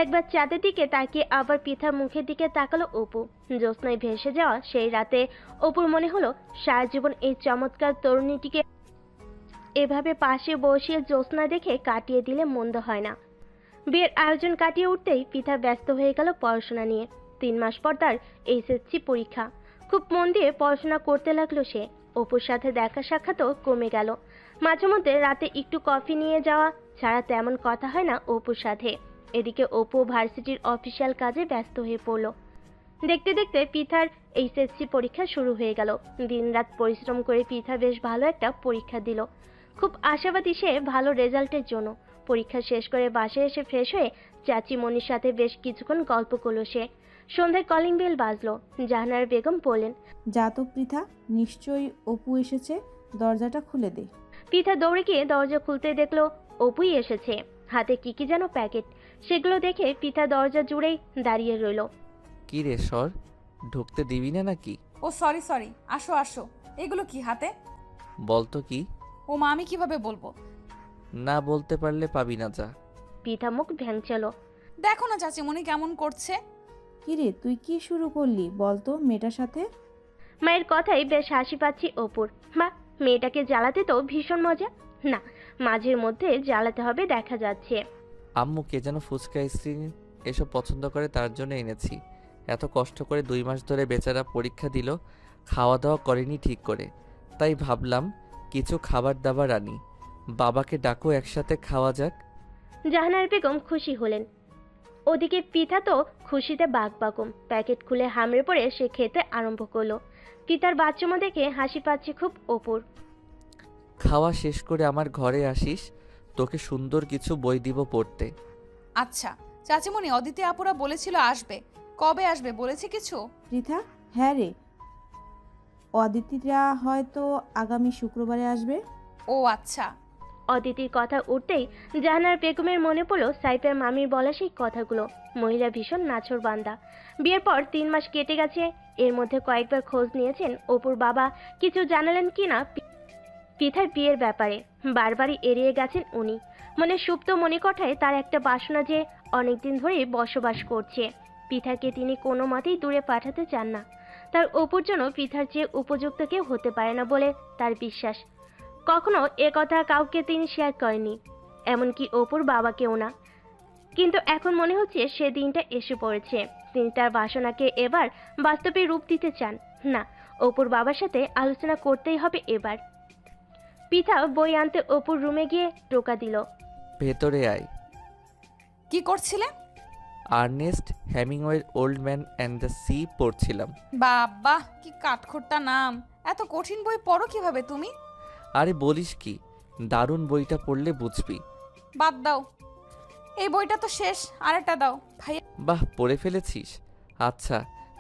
একবার চাঁদের দিকে তাকিয়ে আবার পিতার মুখের দিকে তাকালো অপু। জ্যোৎস্নায় ভেসে যাওয়া সেই রাতে অপুর মনে হলো সারা জীবন এই চমৎকার তরুণীটিকে এভাবে পাশে বসিয়ে জ্যোৎস্না দেখে কাটিয়ে দিলে মন্দ হয় না। বিয়ের আয়োজন কাটিয়ে উঠতেই পিতা ব্যস্ত হয়ে গেল পড়াশোনা নিয়ে। 3 মাস পর তার এইচএসসি পরীক্ষা। খুব মন দিয়ে পড়াশোনা করতে লাগলো সে। অপুর সাথে দেখা সাক্ষাৎও কমে গেল। মাঝে মধ্যে রাতে একটু কফি নিয়ে যাওয়া ছাড়া তেমন কথা হয় না অপুর সাথে। এদিকে অপু ভার্সিটির অফিসিয়াল কাজে ব্যস্ত হয়ে পড়ল। দেখতে দেখতে পিথার এইচএসসি পরীক্ষা শুরু হয়ে গেল। দিনরাত পরিশ্রম করে পিথা বেশ ভালো একটা পরীক্ষা দিল। খুব আশাবাদী সে ভালো রেজাল্টের জন্য। পরীক্ষা শেষ করে বাসায় এসে ফ্রেশ হয়ে চাচিমণির সাথে বেশ কিছুক্ষণ গল্প করলো সে। সন্ধ্যায় কলিং বেল বাজলো। জাহানারা বেগম বললেন, যা তো পৃথা, নিশ্চয়ই অপু এসেছে, দরজাটা খুলে দে। পিথা দৌড়ে গিয়ে দরজা খুলতে দেখলো অপুই এসেছে, হাতে কি কি যেন প্যাকেট। সেগুলো দেখে পিথা দরজা জুড়েই দাঁড়িয়ে রইল। কি রে সর, ঢুকতে দিবি না নাকি? ও সরি সরি, আসো আসো। এগুলো কি হাতে? বলতো কি? ও মা, আমি কিভাবে বলবো? না বলতে পারলে পাবি না, যা। পিথা মুখ ভ্যাংচালো। দেখো না চাচিমণি কেমন করছে। কিরে তুই কি শুরু করলি বলতো মেয়েটার সাথে? মায়ের কথাই বেশ হাসি পাচ্ছি অপুর। মা, মেয়েটাকে জ্বালাতে তো ভীষণ মজা। না, মাঝের মধ্যে জ্বালাতে হবে দেখা যাচ্ছে। আম্মু কে যেন ফুচকা আইসক্রিম এসব পছন্দ করে, তার জন্য এনেছি। এত কষ্ট করে 2 মাস ধরে বেচারা পরীক্ষা দিল, খাওয়া দাওয়া করেনি ঠিক করে, তাই ভাবলাম কিছু খাবার দাবার আনি। বাবাকে ডাকো, একসাথে খাওয়া যাক। জাহানারা বেগম খুশি হলেন। ওদিকে পিঠা তো খুশিতে বাকবাকম। প্যাকেট খুলে হামড়ে পড়ে সে খেতে আরম্ভ করলো। পিতার বাচ্চমা দেখে হাসি পাচ্ছে খুব অপুর। খাওয়া শেষ করে আমার ঘরে আসিস, তোকে সুন্দর কিছু বই দিব পড়তে। আচ্ছা চাচিমণি, অদিতি আপুরা বলেছিল আসবে, কবে আসবে বলেছে কিছু? পৃথা, হ্যাঁ রে, অদিতিরা হয়তো আগামী শুক্রবারে আসবে। ও আচ্ছা। অদিতির কথা উঠতেই জাহানারা বেগমের মনে পড়ল সাইফের মামির বলা সেই কথাগুলো। মহিলা ভীষণ নাছোড়বান্দা। বিয়ের পর 3 মাস কেটে গেছে। এর মধ্যে কয়েকবার খোঁজ নিয়েছেন অপুর বাবা কিছু জানালেন কিনা পিথার বিয়ের ব্যাপারে। বারবারই এড়িয়ে গেছেন উনি। মনে সুপ্ত মণিকঠায় তার একটা বাসনা যে অনেকদিন ধরেই বসবাস করছে। পিথাকে তিনি কোনো মতেই দূরে পাঠাতে চান না। তার অপুর জন্য পিথার চেয়ে উপযুক্ত কেউ হতে পারে না বলে তার বিশ্বাস। কখনো কথা কাউকে তিনি শেয়ার করেননি, এমনকি অপুর বাবাকেও না। কিন্তু এখন মনে হচ্ছে সে দিনটা এসে পড়েছে। তিনি তার বাসনাকে এবার বাস্তবে রূপ দিতে চান। না, অপুর বাবার সাথে আলোচনা করতেই হবে এবার। পিতা বই আনতে অপুর রুমে গিয়ে টোকা দিল। ভেতরে আয়। কি করছিলে? আর্নেস্ট হেমিংওয়ের old man and the sea পড়ছিলাম। বাবা, কি কাঠখোট্টা নাম! এত কঠিন বই পড়ো কিভাবে তুমি? আরে বলিস কি, দারুণ, বইটা পড়লে বুঝবি। বাদ দাও, এই বইটা তো শেষ, আরেকটা দাও ভাই। বাহ, পড়ে ফেলেছিস? আচ্ছা,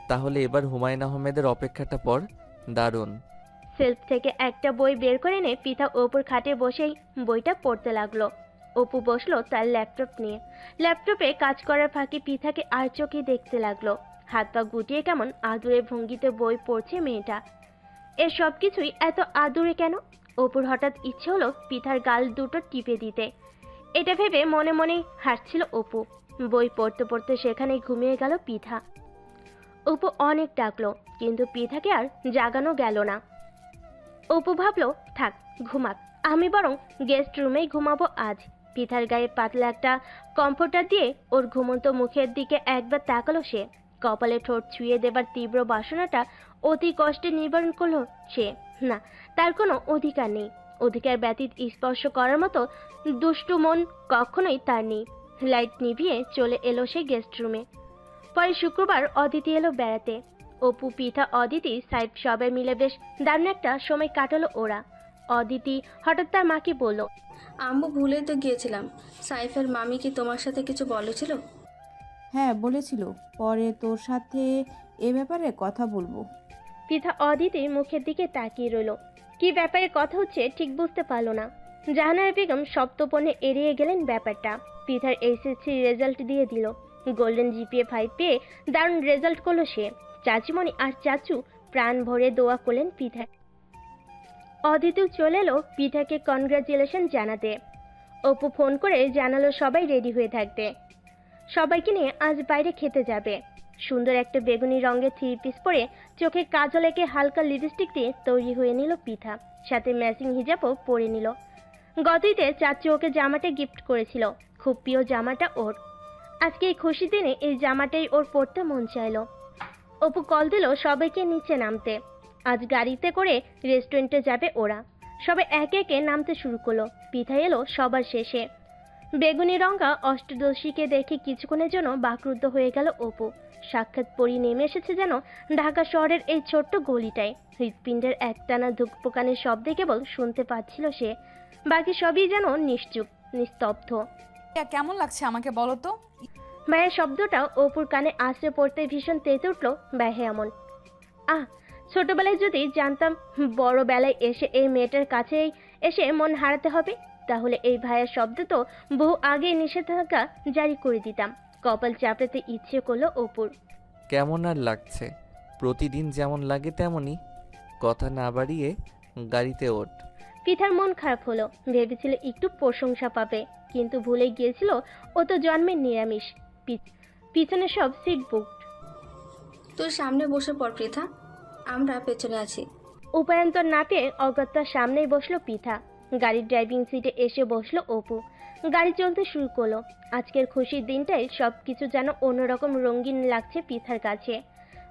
তাহলে এবার হুমায়ুন আহমেদের অপেক্ষাটা পড়, দারুণ। সেলফ থেকে একটা বই বের করে এনে পিতা অপুর খাটে বসেই বইটা পড়তে লাগলো। অপু বসলো তার ল্যাপটপ নিয়ে। ল্যাপটপে কাজ করার ফাঁকে পিতাকে আর চোখে দেখতে লাগলো। হাত পা গুটিয়ে কেমন আদুরে ভঙ্গিতে বই পড়ছে মেয়েটা। এর সব কিছুই এত আদুরে কেন? অপুর হঠাৎ ইচ্ছে হলো পিতার গাল দুটো টিপে দিতে। এটা ভেবে মনে মনেই হাসছিল অপু। বই পড়তে পড়তে সেখানেই ঘুমিয়ে গেল পিঠা। অপু অনেক ডাকলো, কিন্তু পিঠাকে আর জাগানো গেল না। অপু ভাবলো থাক, ঘুমাক, আমি বরং গেস্ট রুমেই ঘুমাবো আজ। পিঠার গায়ে পাতলা একটা কমফোর্টার দিয়ে ওর ঘুমন্ত মুখের দিকে একবার তাকালো সে। কপালে ঠোঁট ছুঁয়ে দেবার তীব্র বাসনাটা অতি কষ্টে নিবারণ করলো সে। না, তার কোনো অধিকার নেই। অধিকার ব্যতীত স্পর্শ করার মতো দুষ্টু মন কখনোই তার নেই। লাইট নিভিয়ে চলে এলো সে গেস্ট রুমে। পরে শুক্রবার অদিতি এলো বেড়াতে। অপু, পিঠা, অদিতি, সাইফ সবাই মিলে বেশ দারুণ একটা সময় কাটালো ওরা। অদিতি হঠাৎ তার মাকে বলল, আম্মু ভুলে তো গিয়েছিলাম, সাইফের মামি কি তোমার সাথে কিছু বলেছিল? হ্যাঁ বলেছিল, পরে তোর সাথে এ ব্যাপারে কথা বলবো। পিঠা অদিতির মুখের দিকে তাকিয়ে রইল। কি ব্যাপারে কথা হচ্ছে ঠিক বুঝতে পারলো না। জাহানারা বেগম সপ্তপনে এড়িয়ে গেলেন ব্যাপারটা। পিঠার এসএসসি রেজাল্ট দিয়ে দিল। গোল্ডেন জিপিএ 5 পেয়ে দারুণ রেজাল্ট করলো সে। চাচিমণি আর চাচু প্রাণ ভরে দোয়া করলেন পিঠা। অদিতিও চলে এলো পিঠাকে কনগ্রাচুলেশন জানাতে। অপু ফোন করে জানালো সবাই রেডি হয়ে থাকবে, সবাইকে নিয়ে আজ বাইরে খেতে যাবে। সুন্দর একটা বেগুনি রঙের 3 পিস পরে চোখে কাজল এঁকে হালকা লিপস্টিক দিয়ে তৈরি হয়ে নিল পিঠা, সাথে ম্যাচিং হিজাবও পরে নিল। গত ঈদে চাচু ওকে জামাটা গিফট করেছিল, খুব প্রিয় জামাটা ওর। আজকে এই খুশি দিনে এই জামাটাই ওর পরতে মন চাইলো। অপু কল দিল সবাইকে নিচে নামতে। আজ গাড়িতে করে রেস্টুরেন্টে যাবে ওরা। সবাই একে একে নামতে শুরু করলো। পিঠা এলো সবার শেষে। বেগুনি রঙা অষ্টদশীকে দেখে কিছুক্ষণের জন্য বাকরুদ্ধ হয়ে গেল অপু। সাক্ষাৎ পরি নেমে এসেছে যেন ঢাকা শহরের এই ছোট্ট গলিটায়। হৃৎপিণ্ডের একটানা ধুকপুকানের শব্দে কেবল শুনতে পাচ্ছিল সে, বাকি সবই যেন নিশ্চুপ, নিস্তব্ধ। কেমন লাগছে আমাকে বলো তো? ভাইয়ের শব্দটা অপুর কানে আশ্রে পড়তে ভীষণ তেতে উঠল ব্যাহে এমন। ছোটবেলায় যদি জানতাম বড়বেলায় এসে এই মেয়েটার কাছেই এসে মন হারাতে হবে, তাহলে এই ভাইয়ের শব্দ তো বহু আগেই নিষেধাজ্ঞা জারি করে দিতাম। কপাল চাপড়াতে ইচ্ছে করলো অপুর। কেমন আর লাগছে? প্রতিদিন যেমন লাগে তেমনই। কথা না বাড়িয়ে গাড়িতে ওঠ। পিঠার মন খারাপ হলো, ভেবেছিল একটু প্রশংসা পাবে, কিন্তু ভুলে গিয়েছিল ও তো জন্মের নিরামিষ। পিছনে সব সিট বুকড। তুই সামনে বসে পড় পৃথা, আমরা পেছনে আছি। উপায়ন্তর না পেয়ে অগত্যার সামনেই বসলো পিঠা। গাড়ির ড্রাইভিং সিটে এসে বসলো অপু। গাড়ি চলতে শুরু করলো। আজকের খুশির দিনটাই সব কিছু যেন অন্যরকম রঙিন লাগছে পিঠার কাছে।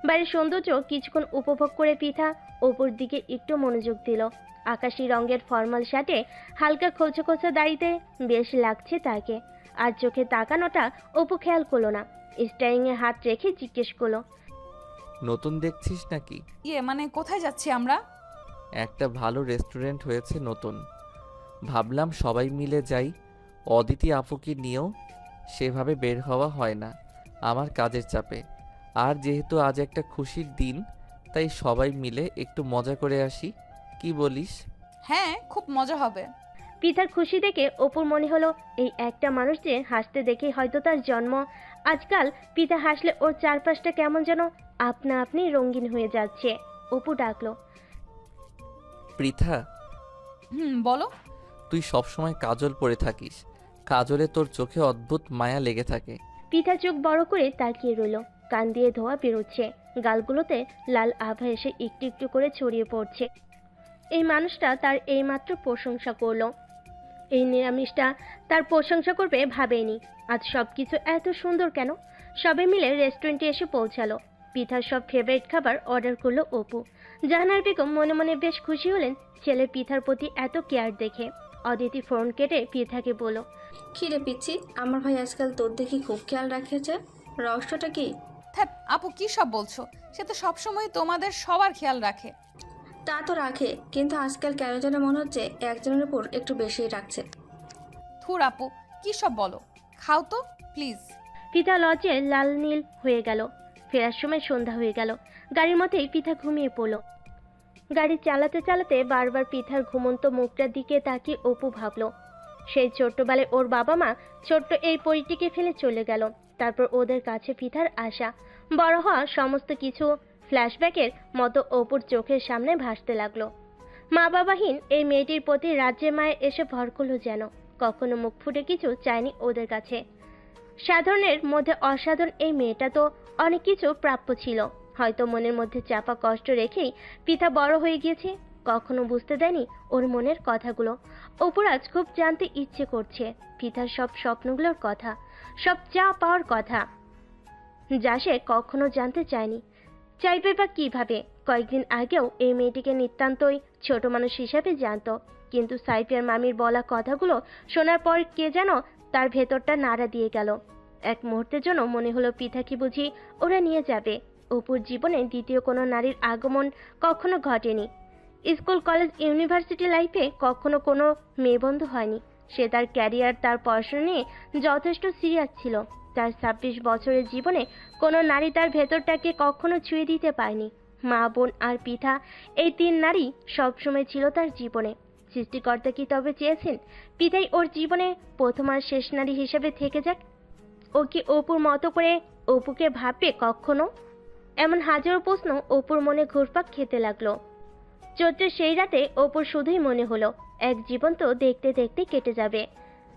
বাড়ির সৌন্দর্য কিছুক্ষণ উপভোগ করে পিঠা অপুর দিকে একটু মনোযোগ দিল। আকাশি রঙের ফর্মাল শার্টে হালকা খোঁচা খোঁচা দাড়িতে বেশ লাগছে তাকে। আর চোখে তাকানোটা অপু খেয়াল করলো না। স্টারিংয়ে হাত রেখে জিজ্ঞেস করলো, নতুন দেখছিস নাকি? মানে কোথায় যাচ্ছি আমরা? একটা ভালো রেস্টুরেন্ট হয়েছে নতুন, ভাবলাম সবাই মিলে যাই। অদিতি আপুকে নিয়েও সেভাবে বের হওয়া হয় না আমার কাজের চাপে। আর যেহেতু আজ একটা খুশির দিন, তাই সবাই মিলে একটু মজা করে আসি, কি বলিস? হ্যাঁ, খুব মজা হবে। পিঠার খুশি দেখে অপুর মনে হলো এই একটা মানুষ যে হাসতে দেখে হয়তো তার জন্ম। আজকাল পিঠা হাসলে ওর চারপাশটা কেমন যেন আপনা আপনি রঙিন হয়ে যাচ্ছে। অপু ডাকলো, পৃথা। বলো। তুই সবসময় কাজল পরে থাকিস, কাজলে তোর চোখে অদ্ভুত মায়া লেগে থাকে। পিঠা চোখ বড় করে তাকিয়ে রইল। কান দিয়ে ধোয়া বেরোচ্ছে, গালগুলোতে লাল আভা এসে একটু একটু করে ছড়িয়ে পড়ছে। এই মানুষটা তার এইমাত্র প্রশংসা করলো। এই নিরামিষটা তার প্রশংসা করবে ভাবেনি। আজ সবকিছু এত সুন্দর কেন? সবাই মিলে রেস্টুরেন্টে এসে পৌঁছালো। পিঠার সব ফেভারিট খাবার অর্ডার করলো অপু। জাহানারা বেগম মনে মনে বেশ খুশি হলেন ছেলে পিঠার প্রতি এত কেয়ার দেখে। অদিতি ফোন কেটে পিঠাকে বলল, কি রে পিচ্ছি, আমার ভাই আজকাল তোর দেখি খুব খেয়াল রাখেছে, রহস্যটা কি? ধ্যাৎ আপু, কি সব বলছো? সে তো সবসময় তোমাদের সবার খেয়াল রাখে। তা তো রাখে, কিন্তু আজকাল কেন যেন মনে হচ্ছে একজনের উপর একটু বেশিই রাখছে। থুর আপু, কি সব বলো? খাও তো প্লিজ। পিঠা লজ্জে লাল নীল হয়ে গেল। ফেরার সময় সন্ধ্যা হয়ে গেল। গাড়ির মধ্যেই পিঠা ঘুমিয়ে পড়ল। গাড়ি চালাতে চালাতে বারবার পিঠার ঘুমন্ত মুখটার দিকে তাকিয়ে অপু ভাবল, সেই ছোট্টবেলায় ওর বাবা মা ছোট্ট এই পরিটিকে ফেলে চলে গেল। তারপর ওদের কাছে পিঠার আশা, বড় হওয়া সমস্ত কিছু ফ্ল্যাশব্যাকের মতো অপুর চোখের সামনে ভাসতে লাগলো। মা বাবাহীন এই মেয়েটির প্রতি রাজ্যের মায়ে এসে ভর করলো যেন। কখনো মুখ ফুটে কিছু চায়নি ওদের কাছে। সাধারণের মধ্যে অসাধারণ এই মেয়েটা তো অনেক কিছু প্রাপ্য ছিল। হয়তো মনের মধ্যে চাপা কষ্ট রেখেই পিতা বড় হয়ে গিয়েছে। কখনো বুঝতে দেয়নি ওর মনের কথাগুলো। অপুর আজ খুব জানতে ইচ্ছে করছে পিতার সব স্বপ্নগুলোর কথা, সব চা পাওয়ার কথা, যা সে কখনো জানতে চায়নি। চাইবে বা কিভাবে? কয়েকদিন আগেও এই মেয়েটিকে নিতান্তই ছোট মানুষ হিসাবে জানতো, কিন্তু সাইফিয়ার মামির বলা কথাগুলো শোনার পর কে যেন তার ভেতরটা নাড়া দিয়ে গেল। এক মুহূর্তের জন্য মনে হলো পিঠাকে বুঝি ওরা নিয়ে যাবে। অপুর জীবনে দ্বিতীয় কোনো নারীর আগমন কখনো ঘটেনি। স্কুল, কলেজ, ইউনিভার্সিটি লাইফে কখনো কোনো মেয়েবন্ধু হয়নি। সে তার ক্যারিয়ার, তার পড়াশোনা নিয়ে যথেষ্ট সিরিয়াস ছিল। তার 26 বছরের জীবনে কোনো নারী তার ভেতরটাকে কখনো ছুঁয়ে দিতে পারেনি। মা, বোন আর পিঠা, এই 3 নারী সবসময় ছিল তার জীবনে। সৃষ্টিকর্তা কি তবে চেয়েছেন পিতাই ওর জীবনে প্রথম আর শেষ নারী হিসেবে থেকে যাক? ও কি অপুর মতো করে অপুকে ভাববে কখনো? এমন হাজারো প্রশ্ন অপুর মনে ঘুরপাক খেতে লাগলো। চৈত্রের সেই রাতে অপুর শুধুই মনে হলো এক জীবন তো দেখতে দেখতে কেটে যাবে।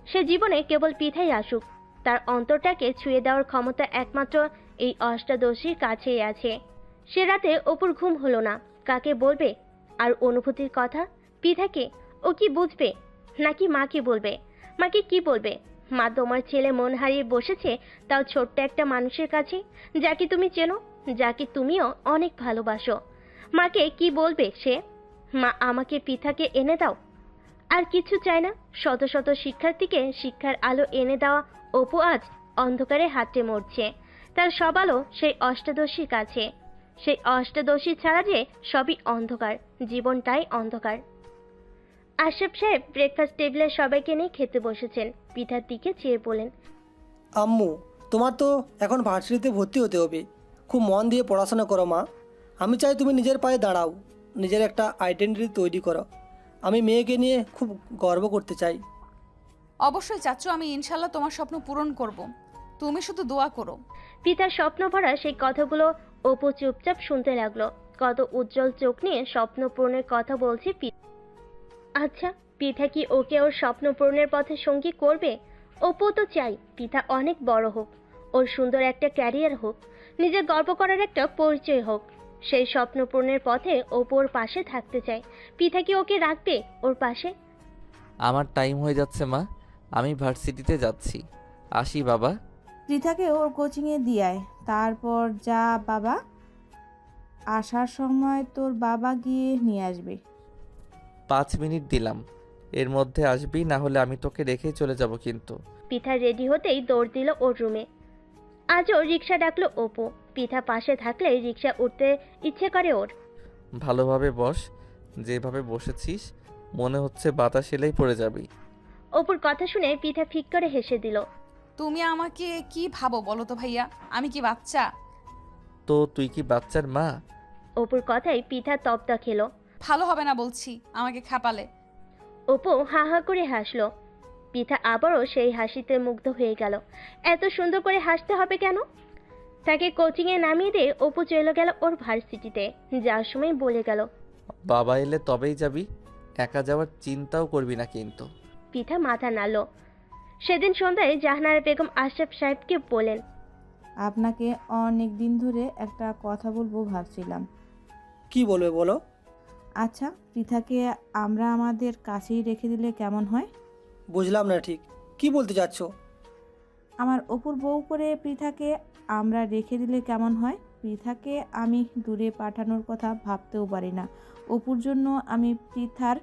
সে জীবনে কেবল পিঠাই আসুক। তার অন্তরটাকে ছুঁয়ে দেওয়ার ক্ষমতা একমাত্র এই অষ্টাদশীর কাছেই আছে। সে রাতে অপুর ঘুম হলো না। কাকে বলবে আর অনুভূতির কথা? পিঠাকে? ও কি বুঝবে? নাকি মাকে বলবে? মাকে কি বলবে? মা, তোমার ছেলে মন হারিয়ে বসেছে, তাও ছোট্ট একটা মানুষের কাছে, যাকে তুমি চেনো, যাকে তুমিও অনেক ভালোবাসো। মাকে কি বলবে সে? মা, আমাকে পিঠাকে এনে দাও। আর কিছু চায় না। শত শত শিক্ষার্থীকে শিক্ষার আলো এনে দেওয়া অপু আজ অন্ধকারে হাঁটতে মরছে। তার সব আলো সেই অষ্টাদশীর কাছে। সেই অষ্টাদশী ছাড়া যে সবই অন্ধকার, জীবনটাই অন্ধকার। আশরাফ সাহেব ব্রেকফাস্ট টেবিলে সবাইকে নিয়ে খেতে বসেছেন। পিঠার দিকে চেয়ে বলেন, আম্মু, তোমার তো এখন ভার্সিটিতে ভর্তি হতে হবে। খুব মন দিয়ে পড়াশোনা করো মা। আমি চাই তুমি নিজের পায়ে দাঁড়াও, নিজের একটা আইডেন্টিটি তৈরি করো। আমি মেয়েকে নিয়ে খুব গর্ব করতে চাই। অবশ্যই চাচ্চু, আমি ইনশাল্লাহ তোমার স্বপ্ন পূরণ করব। তুমি শুধু দোয়া করো। পিতার স্বপ্ন ভরা সেই কথাগুলো অপু চুপচাপ শুনতে লাগলো। কত উজ্জ্বল চোখ নিয়ে স্বপ্ন পূরণের কথা বলছে পিতা। আচ্ছা, পিতা কি ওকে ওর স্বপ্ন পূরণের পথে সঙ্গী করবে? অপু তো চাই পিতা অনেক বড় হোক, ওর সুন্দর একটা ক্যারিয়ার হোক, নিজের গর্ব করার একটা পরিচয় হোক। সেই স্বপ্ন পূরণের পথে অপু ওর পাশে থাকতে চায়। পিতা কি ওকে রাখবে ওর পাশে? আমার টাইম হয়ে যাচ্ছে মা, আমি ভার্সিটিতে যাচ্ছি। আসি বাবা। পৃথাকে ওর কোচিংয়ে দিয়ে আয়, তারপর যা বাবা। আসার সময় তোর বাবা গিয়ে নিয়ে আসবে। 5 মিনিট দিলাম, এর মধ্যে আসবি, না হলে আমি তোকে রেখেই চলে যাব কিন্তু। পিঠা রেডি হতেই দৌড় দিল ওর রুমে। আজও রিক্সা ডাকলো অপু। পিঠা পাশে থাকলে রিক্সা উঠতে ইচ্ছে করে ওর। ভালোভাবে বস, যেভাবে বসেছিস মনে হচ্ছে বাতাস এলেই পড়ে যাবি। অপুর কথা শুনে পিঠা ফিক করে হেসে দিল। তুমি আমাকে কি ভাবো বলো তো ভাইয়া? আমি কি বাচ্চা? তো তুই কি বাচ্চার মা? অপুর কথাই পিঠা তপ্তা খেলো। ভালো হবে না বলছি আমাকে খাপালে। অপু হা হা করে হাসলো। পিঠা আবারও সেই হাসিতে মুগ্ধ হয়ে গেল। এত সুন্দর করে হাসতে হবে কেন? তাকে কোচিংয়ে নামিয়ে দিয়ে অপু চলে গেল ওর ভার্সিটিতে। যাওয়ার সময় বলে গেল, বাবা এলে তবেই যাবি, একা যাওয়ার চিন্তাও করবি না কিন্তু। পিঠা মাথা নাড়ল। সেদিন সন্ধ্যায় জাহানারা বেগম আশরাফ সাহেবকে বলেন, আপনাকে অনেক দিন ধরে একটা কথা বলবো ভাবছিলাম। কি বলবে বলো। আচ্ছা, পৃথাকে আমরা আমাদের কাছেই রেখে দিলে কেমন হয়? বুঝলাম না ঠিক, কি বলতে চাচ্ছ? আমার অপুর বউ করে পৃথাকে আমরা রেখে দিলে কেমন হয়? পৃথাকে আমি দূরে পাঠানোর কথা ভাবতেও পারি না। অপুর জন্য আমি পৃথার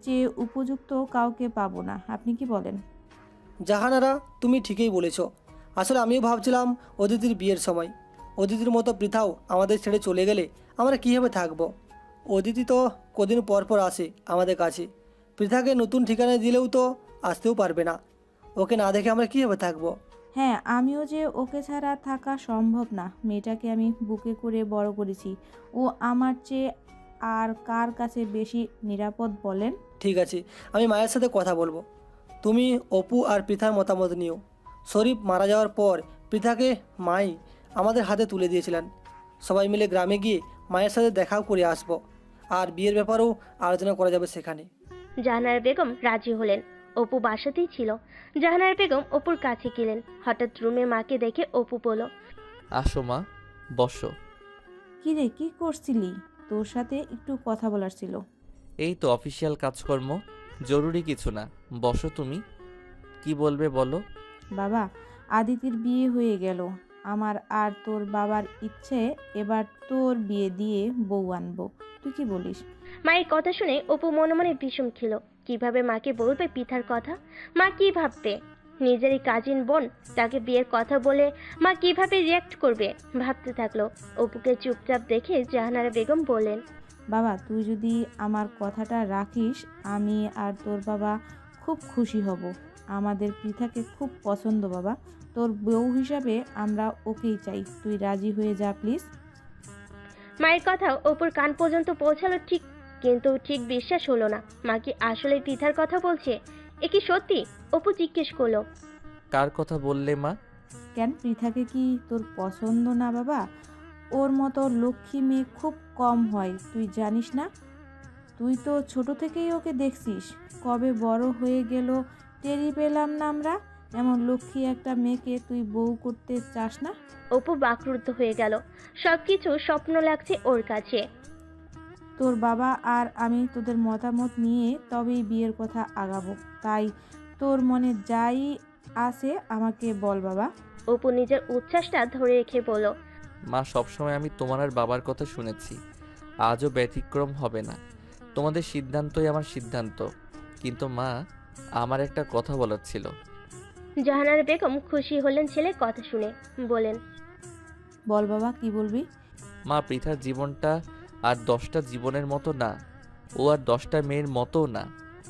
চেয়ে উপযুক্ত কাউকে পাবো না। আপনি কি বলেন? জাহানারা, তুমি ঠিকই বলেছ। আসলে আমিও ভাবছিলাম অদিতির বিয়ের সময় অদিতির মতো পৃথাও আমাদের ছেড়ে চলে গেলে আমরা কীভাবে থাকবো। অদিতি তো কদিন পর পর আসে আমাদের কাছে। পৃথাকে নতুন ঠিকানায় দিলেও তো আসতেও পারবে না। ওকে না দেখে আমরা কীভাবে থাকবো? হ্যাঁ, আমিও যে ওকে ছাড়া থাকা সম্ভব না। মেয়েটাকে আমি বুকে করে বড় করেছি। ও আমার চেয়ে আর কার কাছে বেশি নিরাপদ বলেন? ঠিক আছে, আমি মায়ের সাথে কথা বলবো। তুমি অপু আর পৃথার মতামত নিও। শরীফ মারা যাওয়ার পর পৃথাকে মাই আমাদের হাতে তুলে দিয়েছিলেন। সবাই মিলে গ্রামে গিয়ে মায়ের সাথে দেখাও করে আসবো, আর বিয়ের ব্যাপারেও আলোচনা করা যাবে সেখানে। জাহানারা বেগম রাজি হলেন। অপু বাসাতেই ছিল। জাহানারা বেগম অপুর কাছে গেলেন। হঠাৎ রুমে মাকে দেখে অপু বলল, আসো মা, বসো। কি রে, কি করছিলি? তোর সাথে একটু কথা বলার ছিল। এই তো অফিসিয়াল কাজকর্ম, জরুরি কিছু না, বসো। তুমি কি বলবে বলো। বাবা, আদিতির বিয়ে হয়ে গেল। আমার আর তোর বাবার ইচ্ছে এবার তোর বিয়ে দিয়ে বউ আনবো। তুই কি বলিস? মায়ের কথা শুনে অপু মনে মনে বিষম খেল। কিভাবে মাকে বলবে পিঠার কথা? মা কি ভাববে? নিজেরই কাজিন বোন, তাকে বিয়ের কথা বলে মা কিভাবে রিয়াক্ট করবে ভাবতে থাকলো। অপুকে চুপচাপ দেখে জাহানারা বেগম বলেন, বাবা, তুই যদি আমার কথাটা রাখিস, আমি আর তোর বাবা খুব খুশি হব। আমাদের পৃথাকে খুব পছন্দ বাবা। তোর বউ হিসাবে আমরা ওকেই চাই। তুই রাজি হয়ে যা প্লিজ। মায়ের কথা অপুর কান পর্যন্ত পৌঁছালো ঠিক, কিন্তু ঠিক বিশ্বাস হলো না। মা কি আসলে পিঠার কথা বলছে? এ কি সত্যি? অপু জিজ্ঞেস করলো, কার কথা বললে মা? কেন, পৃথাকে কি তোর পছন্দ না বাবা? ওর মতো লক্ষ্মী মেয়ে খুব কম হয়, তুই জানিস না? তুই তো ছোট থেকেই ওকে দেখছিস। কবে বড় হয়ে গেল টেরই পেলাম না আমরা। এমন লক্ষ্মী একটা মেয়েকে তুই বউ করতে চাস না? অপু বাকরুদ্ধ হয়ে গেল। সবকিছু স্বপ্ন লাগছে ওর কাছে। তোর বাবা আর আমি তোদের মতামত নিয়ে তবেই বিয়ের কথা আগাবো। তাই তোর মনে যাই আছে আমাকে বল বাবা। অপু নিজের উচ্ছ্বাসটা ধরে রেখে বলল, মা, সবসময় আমি তোমার আর বাবার কথা শুনেছি, আজও ব্যতিক্রম হবে না। তোমাদের সিদ্ধান্তই আমার সিদ্ধান্ত। কিন্তু মা, আমার একটা কথা বলার ছিল। জাহানারা বেগম খুশি হলেন ছেলের কথা শুনে, বলেন, বল বাবা, কি বলবি? মা, পৃথার জীবনটা আর 10টা জীবনের মতো না, ও আর 10টা মেয়ের মতো না।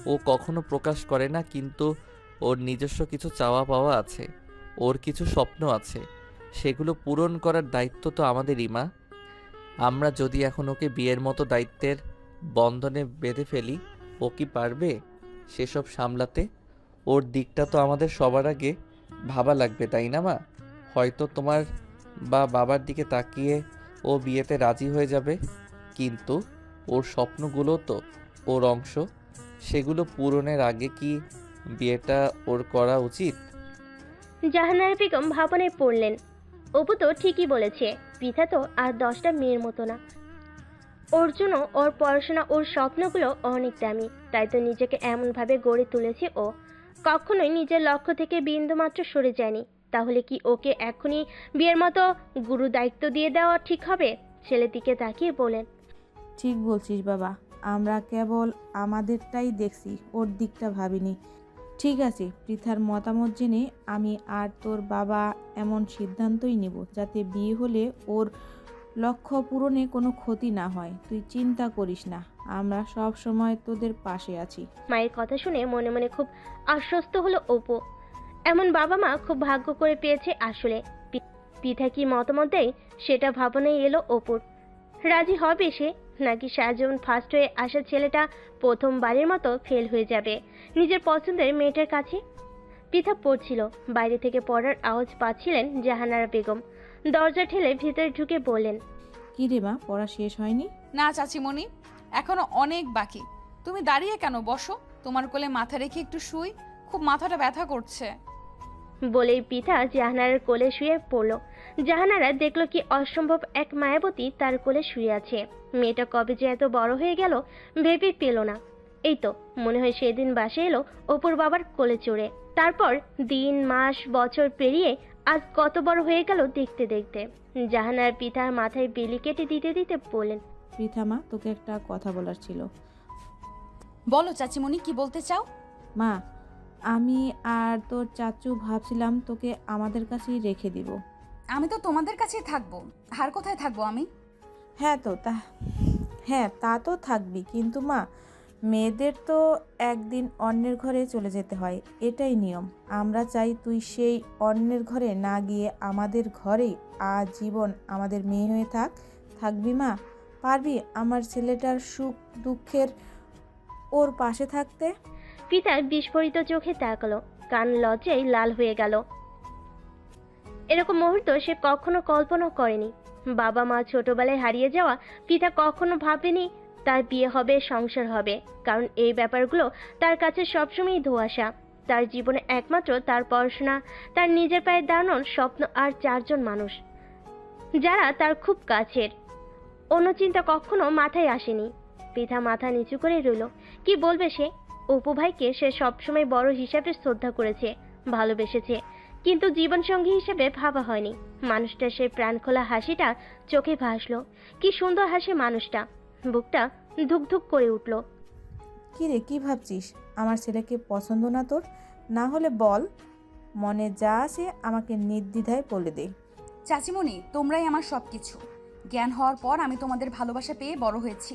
ও কখনো প্রকাশ করে না, কিন্তু ওর নিজস্ব কিছু চাওয়া পাওয়া আছে, ওর কিছু স্বপ্ন আছে, সেগুলো পূরণ করার দায়িত্ব তো আমাদেরই মা। আমরা যদি এখন ওকে বিয়ের মতো দায়িত্বের বন্ধনে বেঁধে ফেলি, ও কি পারবে সেসব সামলাতে? ওর দিকটা তো আমাদের সবার আগে ভাবা লাগবে, তাই না মা? হয়তো তোমার বা বাবার দিকে তাকিয়ে ও বিয়েতে রাজি হয়ে যাবে, কিন্তু ওর স্বপ্নগুলো তো ওর অংশ, সেগুলো পূরণের আগে কি বিয়েটা ওর করা উচিত? জাহানারা বেগম ভাবনায় পড়লেন। অপু তো ঠিকই বলেছে, পৃথা তো আর 10টা মেয়ের মতো না। ওর জন্য ওর পড়াশোনা, ওর স্বপ্নগুলো অনেক দামি, তাই তো নিজেকে এমনভাবে গড়ে তুলেছে ও। কখনোই নিজের লক্ষ্য থেকে বিন্দুমাত্র সরে যায়নি। তাহলে কি ওকে এখনই বিয়ের মতো গুরু দায়িত্ব দিয়ে দেওয়া ঠিক হবে? ছেলের দিকে তাকিয়ে বলেন, ঠিক বলছিস বাবা, আমরা কেবল আমাদেরটাই দেখছি, ওর দিকটা ভাবিনি। ঠিক আছে, পৃথার মতামত জেনে আমি আর তোর বাবা এমন সিদ্ধান্তই নেব যাতে বিয়ে হলে ওর লক্ষ্য পূরণে কোনো ক্ষতি না হয়। তুই চিন্তা করিস না, আমরা সব সময় তোদের পাশে আছি। মায়ের কথা শুনে মনে মনে খুব আশ্বস্ত হলো অপু। এমন বাবা মা খুব ভাগ্য করে পেয়েছে আসলে। পৃথা কি মতামত দেয় সেটা ভাবনায় এলো অপুর। রাজি হবে সে, নাকি সারাজীবন ফার্স্ট হয়ে আসা ছেলেটা প্রথমবারের মতো ফেল হয়ে যাবে নিজের পছন্দের মেয়েটার কাছে? পৃথা পড়ছিল, বাইরে থেকে পড়ার আওয়াজ পাচ্ছিলেন জাহানারা বেগম। দরজা ঠেলে ভিতরে ঢুকে বললেন, কি রে মা, পড়া শেষ হয়নি? না চাচিমণি, এখনো অনেক বাকি। তুমি দাঁড়িয়ে কেন, বসো, তোমার কোলে মাথা রেখে একটু শুই, খুব মাথাটা ব্যথা করছে। বলেই পৃথা জাহানারার কোলে শুয়ে পড়ল। জাহানারা দেখলো কি অসম্ভব এক মায়াবতী তার কোলে শুয়ে আছে। মেয়েটা কবে যে এত বড় হয়ে গেল ভেবে পেল না। এই তো মনে হয় সেদিন বাসে এলো অপুর বাবার কোলে চড়ে। তারপর দিন মাস বছর পেরিয়ে আজ কত বড় হয়ে গেল দেখতে দেখতে। জাহানার পৃথার মাথায় বেলি কেটে দিতে দিতে বললেন, পৃথা মা, তোকে একটা কথা বলার ছিল। বলো চাচিমণি, কি বলতে চাও? মা, আমি আর তোর চাচু ভাবছিলাম তোকে আমাদের কাছেই রেখে দিব। আমি তো তোমাদের কাছেই থাকবো, আর কোথায় থাকবো আমি? হ্যাঁ, তা তো থাকবি, কিন্তু মা, মেয়েদের তো একদিন অন্যের ঘরে চলে যেতে হয়, এটাই নিয়ম। আমরা চাই তুই সেই অন্যের ঘরে না গিয়ে আমাদের ঘরেই আজীবন আমাদের মেয়ে হয়ে থাকবি মা? পারবি আমার ছেলেটার সুখ দুঃখের ওর পাশে থাকতে? পিতা বিস্ফোরিত চোখে তাকালো, কান লজ্জায় লাল হয়ে গেল। এরকম মুহূর্ত সে কখনো কল্পনা করেনি। বাবা মা ছোটবেলায় হারিয়ে যাওয়া পিতা কখনো ভাবেনি তার বিয়ে হবে, সংসার হবে, কারণ এই ব্যাপারগুলো তার কাছে সবসময়ই ধোঁয়াশা। তার জীবনে একমাত্র তার পড়াশোনা, তার নিজের পায়ে দাঁড়ানোর স্বপ্ন, আর 4জন মানুষ যারা তার খুব কাছের। অন্য চিন্তা কখনো মাথায় আসেনি। পিতা মাথা নিচু করে রইল। কি বলবে সে? অপু ভাইকে সে সবসময় বড় হিসাবে শ্রদ্ধা করেছে, ভালোবেসেছে, কিন্তু জীবনসঙ্গী হিসেবে ভাবা হয়নি। মানুষটা সেই প্রাণখোলা হাসিটা চোখে ভাসলো। কি সুন্দর হাসে মানুষটা। বুকটা ধুকধুক করে উঠল। কি রে, কি ভাবছিস? আমার ছেলেকে পছন্দ না তোর? না হলে বল, মনে যা আসে আমাকে নির্দ্বিধায় বলে দে। চাচিমণি, তোমরাই আমার সব কিছু। জ্ঞান হওয়ার পর আমি তোমাদের ভালোবাসা পেয়ে বড় হয়েছি।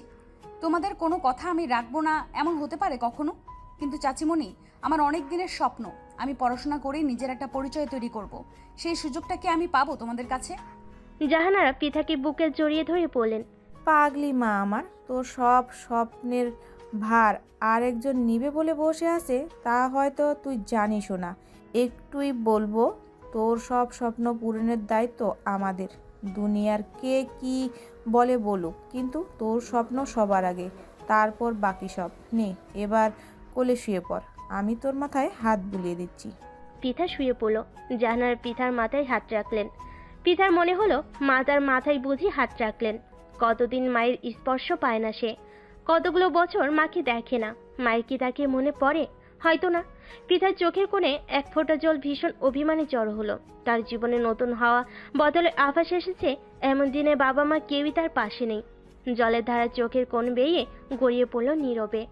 তোমাদের কোনো কথা আমি রাখবো না এমন হতে পারে কখনো? কিন্তু চাচিমণি, আমার অনেক দিনের স্বপ্ন, আমি পড়াশোনা করে নিজের একটা পরিচয় তৈরি করব। সেই সুযোগটা কি আমি পাবো তোমাদের কাছে? জাহানারা পিতাকে বুকে জড়িয়ে ধরে বললেন, পাগলি মা আমার, তোর সব স্বপ্নের ভার আরেকজন নিবে বলে বসে আছে, তা হয়তো তুই জানিসও না। একটুই বলবো, তোর সব স্বপ্ন পূরণের দায়িত্ব আমাদের। দুনিয়ার কে কি বলে বলুক, কিন্তু তোর স্বপ্ন সবার আগে, তারপর বাকি সব। নে এবার কোলে শুয়ে পড়, আমি তোর মাথায় হাত বুলিয়ে দিচ্ছি। পিতা শুয়ে পড়ল। জাহানার পিতার মাথায় হাত রাখলেন। পিতার মনে হলো মা তার মাথায় বুঝি হাত রাখলেন। কতদিন মায়ের স্পর্শ পায় না সে, কতগুলো বছর মাকে দেখে না। মায়ের কি তাকে মনে পড়ে? হয়তো না। পিতার চোখের কোণে এক ফোঁটা জল ভীষণ অভিমানে জড়ো হলো। তার জীবনে নতুন হাওয়া বদলে আভাস এসেছে। এমন দিনে বাবা মা কেউই তার পাশে নেই। জলের ধারা চোখের কোণ বেয়ে গড়িয়ে পড়ল নীরবে।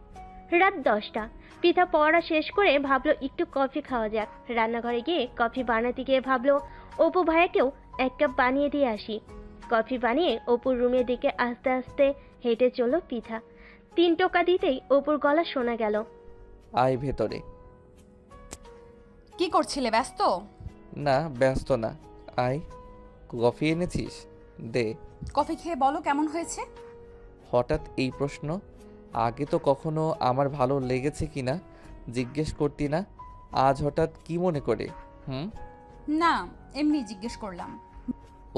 রাত 10টা। পৃথা পড়া শেষ করে ভাবলো একটু কফি খাওয়া যাক। রান্নাঘরে গিয়ে কফি বানাতে গিয়ে ভাবলো অপু ভাইয়াকেও 1 কাপ বানিয়ে দিয়ে আসি। কফি বানিয়ে অপুর রুমের দিকে আস্তে আস্তে হেঁটে চলল পৃথা। 3 টোকা দিতেই অপুর গলা শোনা গেল। আয় ভেতরে। কি করছিলে, ব্যস্ত? না ব্যস্ত না, আয়। কফি এনেছিস? দে। কফি খেয়ে বলো কেমন হয়েছে। হঠাৎ এই প্রশ্ন? আগে তো কখনো আমার ভালো লেগেছে কিনা জিজ্ঞেস করতি না, আজ হঠাৎ কি মনে করে? না, এমনি জিজ্ঞেস করলাম।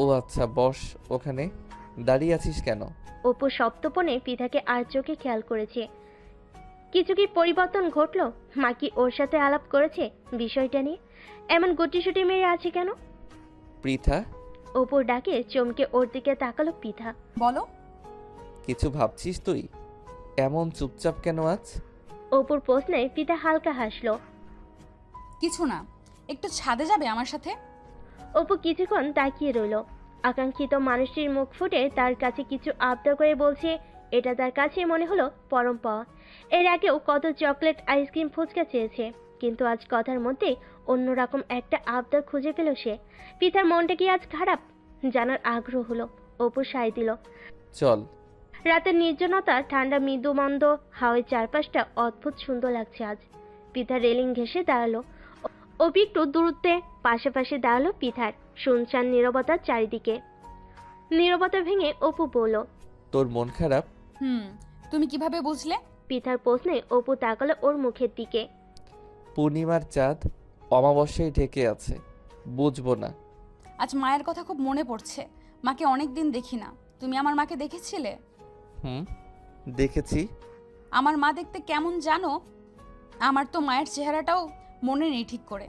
ও আচ্ছা, বস ওখানে। দাঁড়িয়ে আছিস কেন? অপু সপ্তপনে পৃথাকে আর চোখে খেয়াল করেছে। কিছু কি পরিবর্তন ঘটলো? মা কি ওর সাথে আলাপ করেছে বিষয়টা নিয়ে? এমন গুটিসুটি মেরে আছে কেন? পৃথা। অপুর ডাকে চমকে ওর দিকে তাকালো পৃথা। বলো। কিছু ভাবছিস তুই? এমন চুপচাপ কেন আজ? অপুর প্রশ্নে পৃথা হালকা হাসলো। কিছু না, একটু ছাদে যাবে আমার সাথে? অপু কিছুক্ষণ তাকিয়ে রইল। আকাঙ্ক্ষিত মানুষটির মুখ ফুটে তার কাছে কিছু আবদার করে বলছে, এটা তার কাছে মনে হলো পরম পাওয়া। এর আগেও কত চকলেট, আইসক্রিম, ফুচকা চেয়েছে, কিন্তু আজ কথার মধ্যে অন্যরকম একটা আবদার খুঁজে পেল সে। পৃথার মনটা কি আজ খারাপ জানার আগ্রহ হলো। অপু সায় দিল। চল। রাতের নির্জনতা, ঠান্ডা মৃদুমন্দ হাওয়ায় চারপাশটা অদ্ভুত সুন্দর লাগছে আজ। পৃথা রেলিং ঘেঁষে দাঁড়ালো। অপু একটু দূরত্বে পাশাপাশি দাঁড়ালো পৃথার। শুনশান নীরবতার চারিদিকে। নীরবতা ভেঙে অপু বলল, তোর মন খারাপ? তুমি কিভাবে বুঝলে? পৃথার প্রশ্নে অপু তাকালো ওর মুখের দিকে। পূর্ণিমার চাঁদ অমাবস্যায় ঢেকে আছে, বুঝবো না? আজ মায়ের কথা খুব মনে পড়ছে। মাকে অনেক দিন দেখি না। তুমি আমার মাকে দেখেছিলে? দেখেছি। আমার মা দেখতে কেমন জানো? আমার তো মায়ের চেহারাটাও মনে নেই ঠিক করে।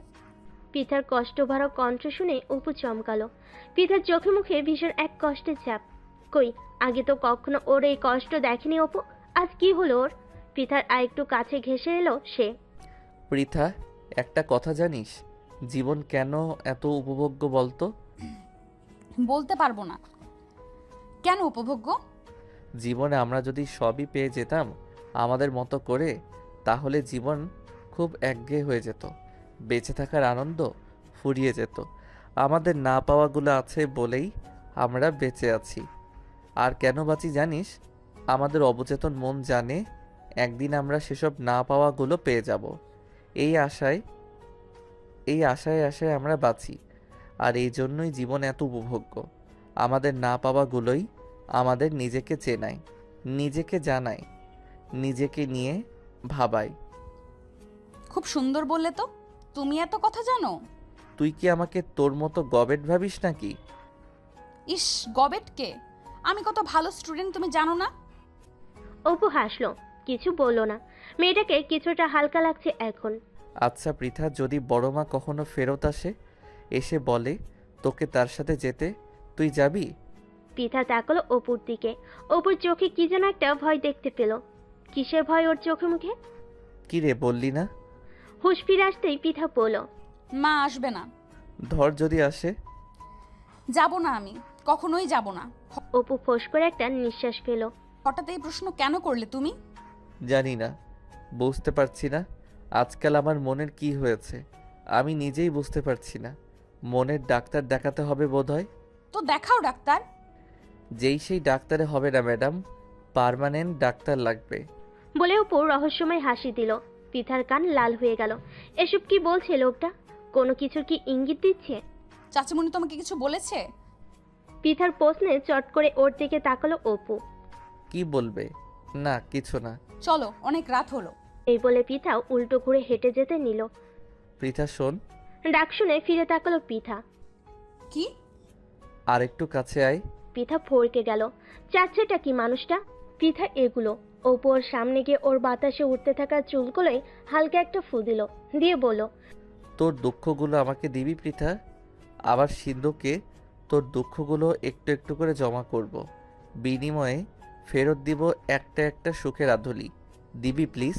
পৃথার কষ্টভরা কণ্ঠ শুনে অপু চমকালো। পৃথার চোখে মুখে ভীষণ এক কষ্টের ছাপ। কই, আগে তো কখনো ওর এই কষ্ট দেখেনি অপু। আজ কি হলো ওর? পৃথার আরেকটু কাছে ঘেঁষে এলো সে। পৃথা, একটা কথা জানিস, জীবন কেন এত উপভোগ্য বলতো? বলতে পারবো না। কেন উপভোগ্য? জীবনে আমরা যদি সবই পেয়ে যেতাম আমাদের মতো করে, তাহলে জীবন খুব একঘেয়ে হয়ে যেত। বেঁচে থাকার আনন্দ ফুরিয়ে যেত। আমাদের না পাওয়াগুলো আছে বলেই আমরা বেঁচে আছি। আর কেন বাঁচি জানিস? আমাদের অবচেতন মন জানে একদিন আমরা সেসব না পাওয়াগুলো পেয়ে যাব। এই আশায় আশায় আমরা বাঁচি। আর এই জন্যই জীবন এত উপভোগ্য। আমাদের না পাওয়াগুলোই আমাদের নিজেকে চেনায়, নিজেকে জানায়, নিজেকে নিয়ে ভাবায়। খুব সুন্দর বললে তো। তুমি এত কথা জানো? তুই কি আমাকে তোর মতো গবেট ভাবিস নাকি? ইস, গবেট কে? আমি কত ভালো স্টুডেন্ট তুমি জানো না? অপু হাসলো, কিছু বলল না। মেয়েটাকে কিছুটা হালকা লাগছে এখন। আচ্ছা পৃথা, যদি বড় মা কখনো ফেরত আসে, এসে বলে তোকে তার সাথে যেতে, তুই যাবি? পৃথা তাকালো অপুর দিকে। অপুর চোখে কি যেন একটা ভয় দেখতে পেল। কিসের ভয় ওর চোখে মুখে? কি রে, বললি না? হুঁশ ফিরে আসতেই পৃথা বলল, মা আসবে না। ধর যদি আসে? যাব না, আমি কখনোই যাব না। অপু ফোঁস করে একটা নিঃশ্বাস ফেল। হঠাৎ এই প্রশ্ন কেন করলে তুমি? জানি না, বুঝতে পারছি না আজকাল আমার মনের কি হয়েছে। আমি নিজেই বুঝতে পারছি না। মনের ডাক্তার দেখাতে হবে বোধহয়। তো দেখাও ডাক্তার। যেই সেই ডাক্তারে হবে না ম্যাডাম, পার্মানেন্ট ডাক্তার লাগবে। বলে অপু রহস্যময় হাসি দিল। পৃথার কান লাল হয়ে গেল। এসব কি বলছে লোকটা? কোনো কিছুর কি ইঙ্গিত দিচ্ছে? চাচিমণি তোমাকে কিছু বলেছে? পৃথার প্রশ্নে চট করে ওর দিকে তাকালো অপু। কি বলবে? না, কিছু না। চলো, অনেক রাত হলো। এই বলে পৃথা উল্টো ঘুরে হেঁটে যেতে নিল। পৃথা শোন। ডাক শুনে ফিরে তাকালো পৃথা। কি? আর একটু কাছে আয়। পৃথা ফরকে গেল। চাচ্ছেটা কি মানুষটা? পৃথা এগুলো অপু ওর সামনে গিয়ে ওর বাতাসে উঠতে থাকা চুলগুলোই হালকা একটা ফু দিল, দিয়ে বলল, তোর দুঃখগুলো আমাকে দিবি পৃথা? আবার সিন্ধুকে তোর দুঃখগুলো একটু একটু করে জমা করব, বিনিময়ে ফেরত দিব একটা একটা সুখের আধুলি। দিবি প্লিজ?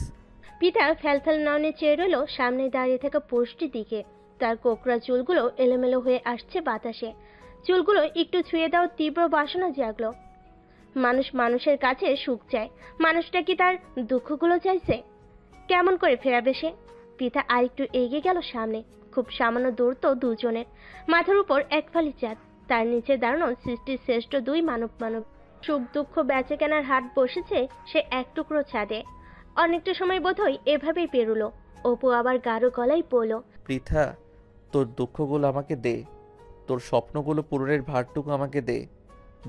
পৃথা ফ্যালফ্যাল নয়নে চেয়ে রইল সামনে দাঁড়িয়ে থাকা পুরুষটির দিকে। তার কোকড়া চুলগুলো এলোমেলো হয়ে আসছে বাতাসে। চুলগুলো একটু ছুঁয়ে দাও তীব্র বাসনা জাগলো। মানুষ মানুষের কাছে সুখ চায়, মানুষটা কি তার দুঃখগুলো চাইছে? কেমন করে ফেরাবে সে? পৃথা আরেকটু এগিয়ে গেল সামনে। খুব সামান্য দূরত্ব দুজনের। মাথার উপর এক ফালি চাঁদ, তার নিচে দাঁড়ানো সৃষ্টির শ্রেষ্ঠ দুই মানব। সুখ দুঃখ বেচে কেনার হাট বসেছে সে এক টুকরো ছাদে। অনেকটা সময় বোধহয় এভাবেই পেরুলো। অপু আবার গাঢ় গলায় বলল, পৃথা, তোর দুঃখগুলো আমাকে দে, তোর স্বপ্নগুলো পূরণের ভারটুকু আমাকে দে।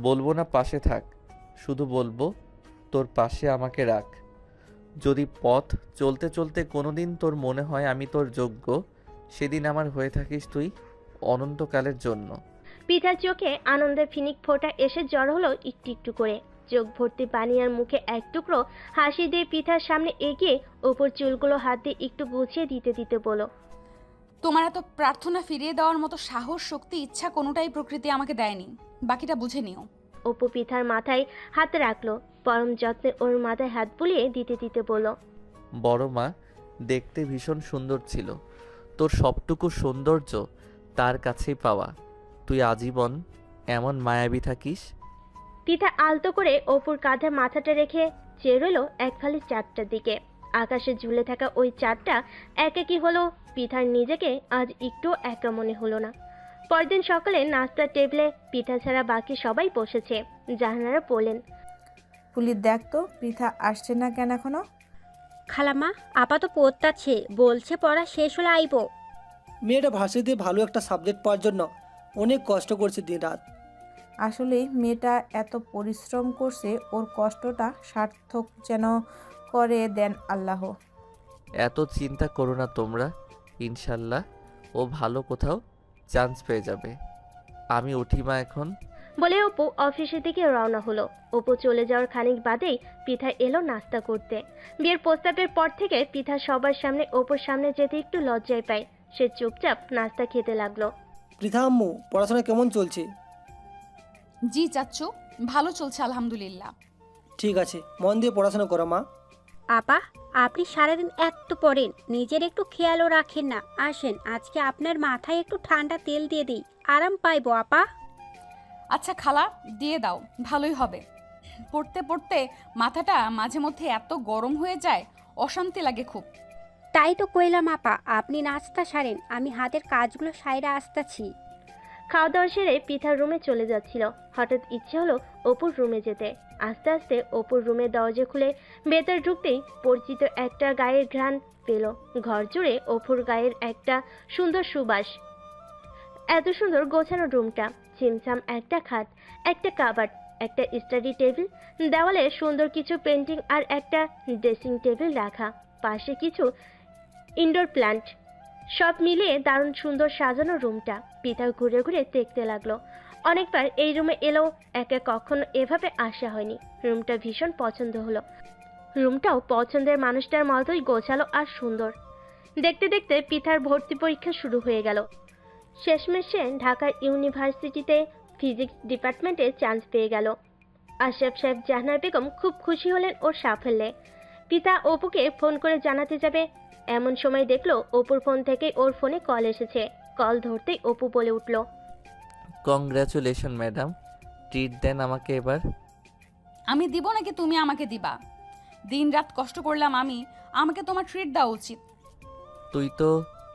বলবো না পাশে থাক, শুধু বলবো তোর পাশে আমাকে রাখ। যদি পথ চলতে চলতে কোনোদিন তোর মনে হয় আমি তোর যোগ্য, সেদিন আমার হয়ে থাকিস তুই অনন্তকালের জন্য। পৃথার চোখে আনন্দের ফিনিক ফোঁটা এসে জড় হলো একটু একটু করে। চোখ ভর্তি পানি আর মুখে এক টুকরো হাসি দিয়ে পৃথার সামনে এগিয়ে ওপর চুলগুলো হাত দিয়ে একটু গুছিয়ে দিতে দিতে বলল, তোমার এত প্রার্থনা ফিরিয়ে দেওয়ার মতো সাহস, শক্তি, ইচ্ছা কোনোটাই প্রকৃতি আমাকে দেয়নি। বাকিটা বুঝে নিও। অপু পৃথার মাথায় হাত রাখলো। পরম যত্নে ওর মাথায় হাত বুলিয়ে দিতে দিতে বলল, বড় মা দেখতে ভীষণ সুন্দর ছিল, তোর সবটুকু সৌন্দর্য তার কাছেই পাওয়া। তুই আজীবন এমন মায়াবী থাকিস। পৃথা আলতো করে অপুর কাঁধে মাথাটা রেখে চেয়ে রইল এক ফালি চাঁদটার দিকে। আকাশে ঝুলে থাকা ওই চাঁদটা একাকী হলো। পৃথার নিজেকে আজ একটু একা মনে হলো না। পরদিন সকালে নাস্তার টেবিলে পৃথা ছাড়া বাকি সবাই বসেছে। জাহানারা বললেন, পুলি দেখ তো পৃথা আসছে না কেন এখনো? খালামা আপা তো পড়তাছে, বলছে পড়া শেষ হলে আইব। মেয়েটা ভার্সিটিতে ভালো একটা সাবজেক্ট পাওয়ার জন্য অনেক কষ্ট করছে দিন রাত। আসলে মেয়েটা এত পরিশ্রম করছে, ওর কষ্টটা সার্থক যেন করে দেন আল্লাহ। এত চিন্তা করো না তোমরা, ইনশাল্লাহ ও ভালো কোথাও চান্স পেয়ে যাবে। আমি উঠি মা এখন। বলে অপু অফিসের দিকে রওনা হলো। অপু চলে যাওয়ার খানিক বাদেই পৃথা এলো নাস্তা করতে। বিয়ের প্রস্তাবের পর থেকে পৃথা সবার সামনে অপুর সামনে যেতে একটু লজ্জায় পায়। সে চুপচাপ নাস্তা খেতে লাগলো। পৃথা আম্মু, পড়াশোনা কেমন চলছে? জি চাচ্চু, ভালো চলছে আলহামদুলিল্লাহ। ঠিক আছে, মন দিয়ে পড়াশোনা করো মা। আপা আপনি সারাদিন এত পড়েন, নিজের একটু খেয়ালও রাখেন না। আসেন আজকে আপনার মাথায় একটু ঠান্ডা তেল দিয়ে দিই, আরাম পাইবো আপা। আচ্ছা খালা, দিয়ে দাও, ভালোই হবে। পড়তে পড়তে মাথাটা মাঝে মধ্যে এত গরম হয়ে যায়, অশান্তি লাগে খুব। তাই তো কইলাম আপা, আপনি নাস্তা সারেন, আমি হাতের কাজগুলো সাইরা আসতাছি। খাওয়া দাওয়া সেরে পৃথার রুমে চলে যাচ্ছিল। হঠাৎ ইচ্ছে হলো অপুর রুমে যেতে। আস্তে আস্তে অপুর রুমের দরজা খুলে ভেতর ঢুকতেই পরিচিত একটা গায়ের ঘ্রাণ পেল। ঘর জুড়ে অপুর গায়ের একটা সুন্দর সুবাস। এত সুন্দর গোছানো রুমটা। ছিমছাম একটা খাট, একটা কাবার্ড, একটা স্টাডি টেবিল, দেওয়ালে সুন্দর কিছু পেন্টিং আর একটা ড্রেসিং টেবিল রাখা, পাশে কিছু ইনডোর প্ল্যান্ট। সব মিলিয়ে দারুণ সুন্দর সাজানো রুমটা। পৃথা ঘুরে ঘুরে দেখতে লাগলো। অনেকবার এই রুমে এলেও একে কখনো এভাবে আসা হয়নি। রুমটা ভীষণ পছন্দ হলো। রুমটাও পছন্দের মানুষটার মতোই গোছালো আর সুন্দর। দেখতে দেখতে পৃথার ভর্তি পরীক্ষা শুরু হয়ে গেল। শেষমেশে ঢাকা ইউনিভার্সিটিতে ফিজিক্স ডিপার্টমেন্টে চান্স পেয়ে গেল। আশরাফ সাহেব জাহানারা বেগম খুব খুশি হলেন ওর সাফল্যে। পিতা অপুকে ফোন করে জানাতে যাবে, এমন সময় দেখলো অপুর ফোন থেকে ওর ফোনে কল এসেছে। কল ধরতেই অপু বলে উঠল, কংগ্রাচুলেশন ম্যাডাম, ট্রিট দেন আমাকে এবার। আমি দিব নাকি তুমি আমাকে দিবা? দিন রাত কষ্ট করলাম আমি, আমাকে তোমার ট্রিট দেওয়া উচিত। তুই তো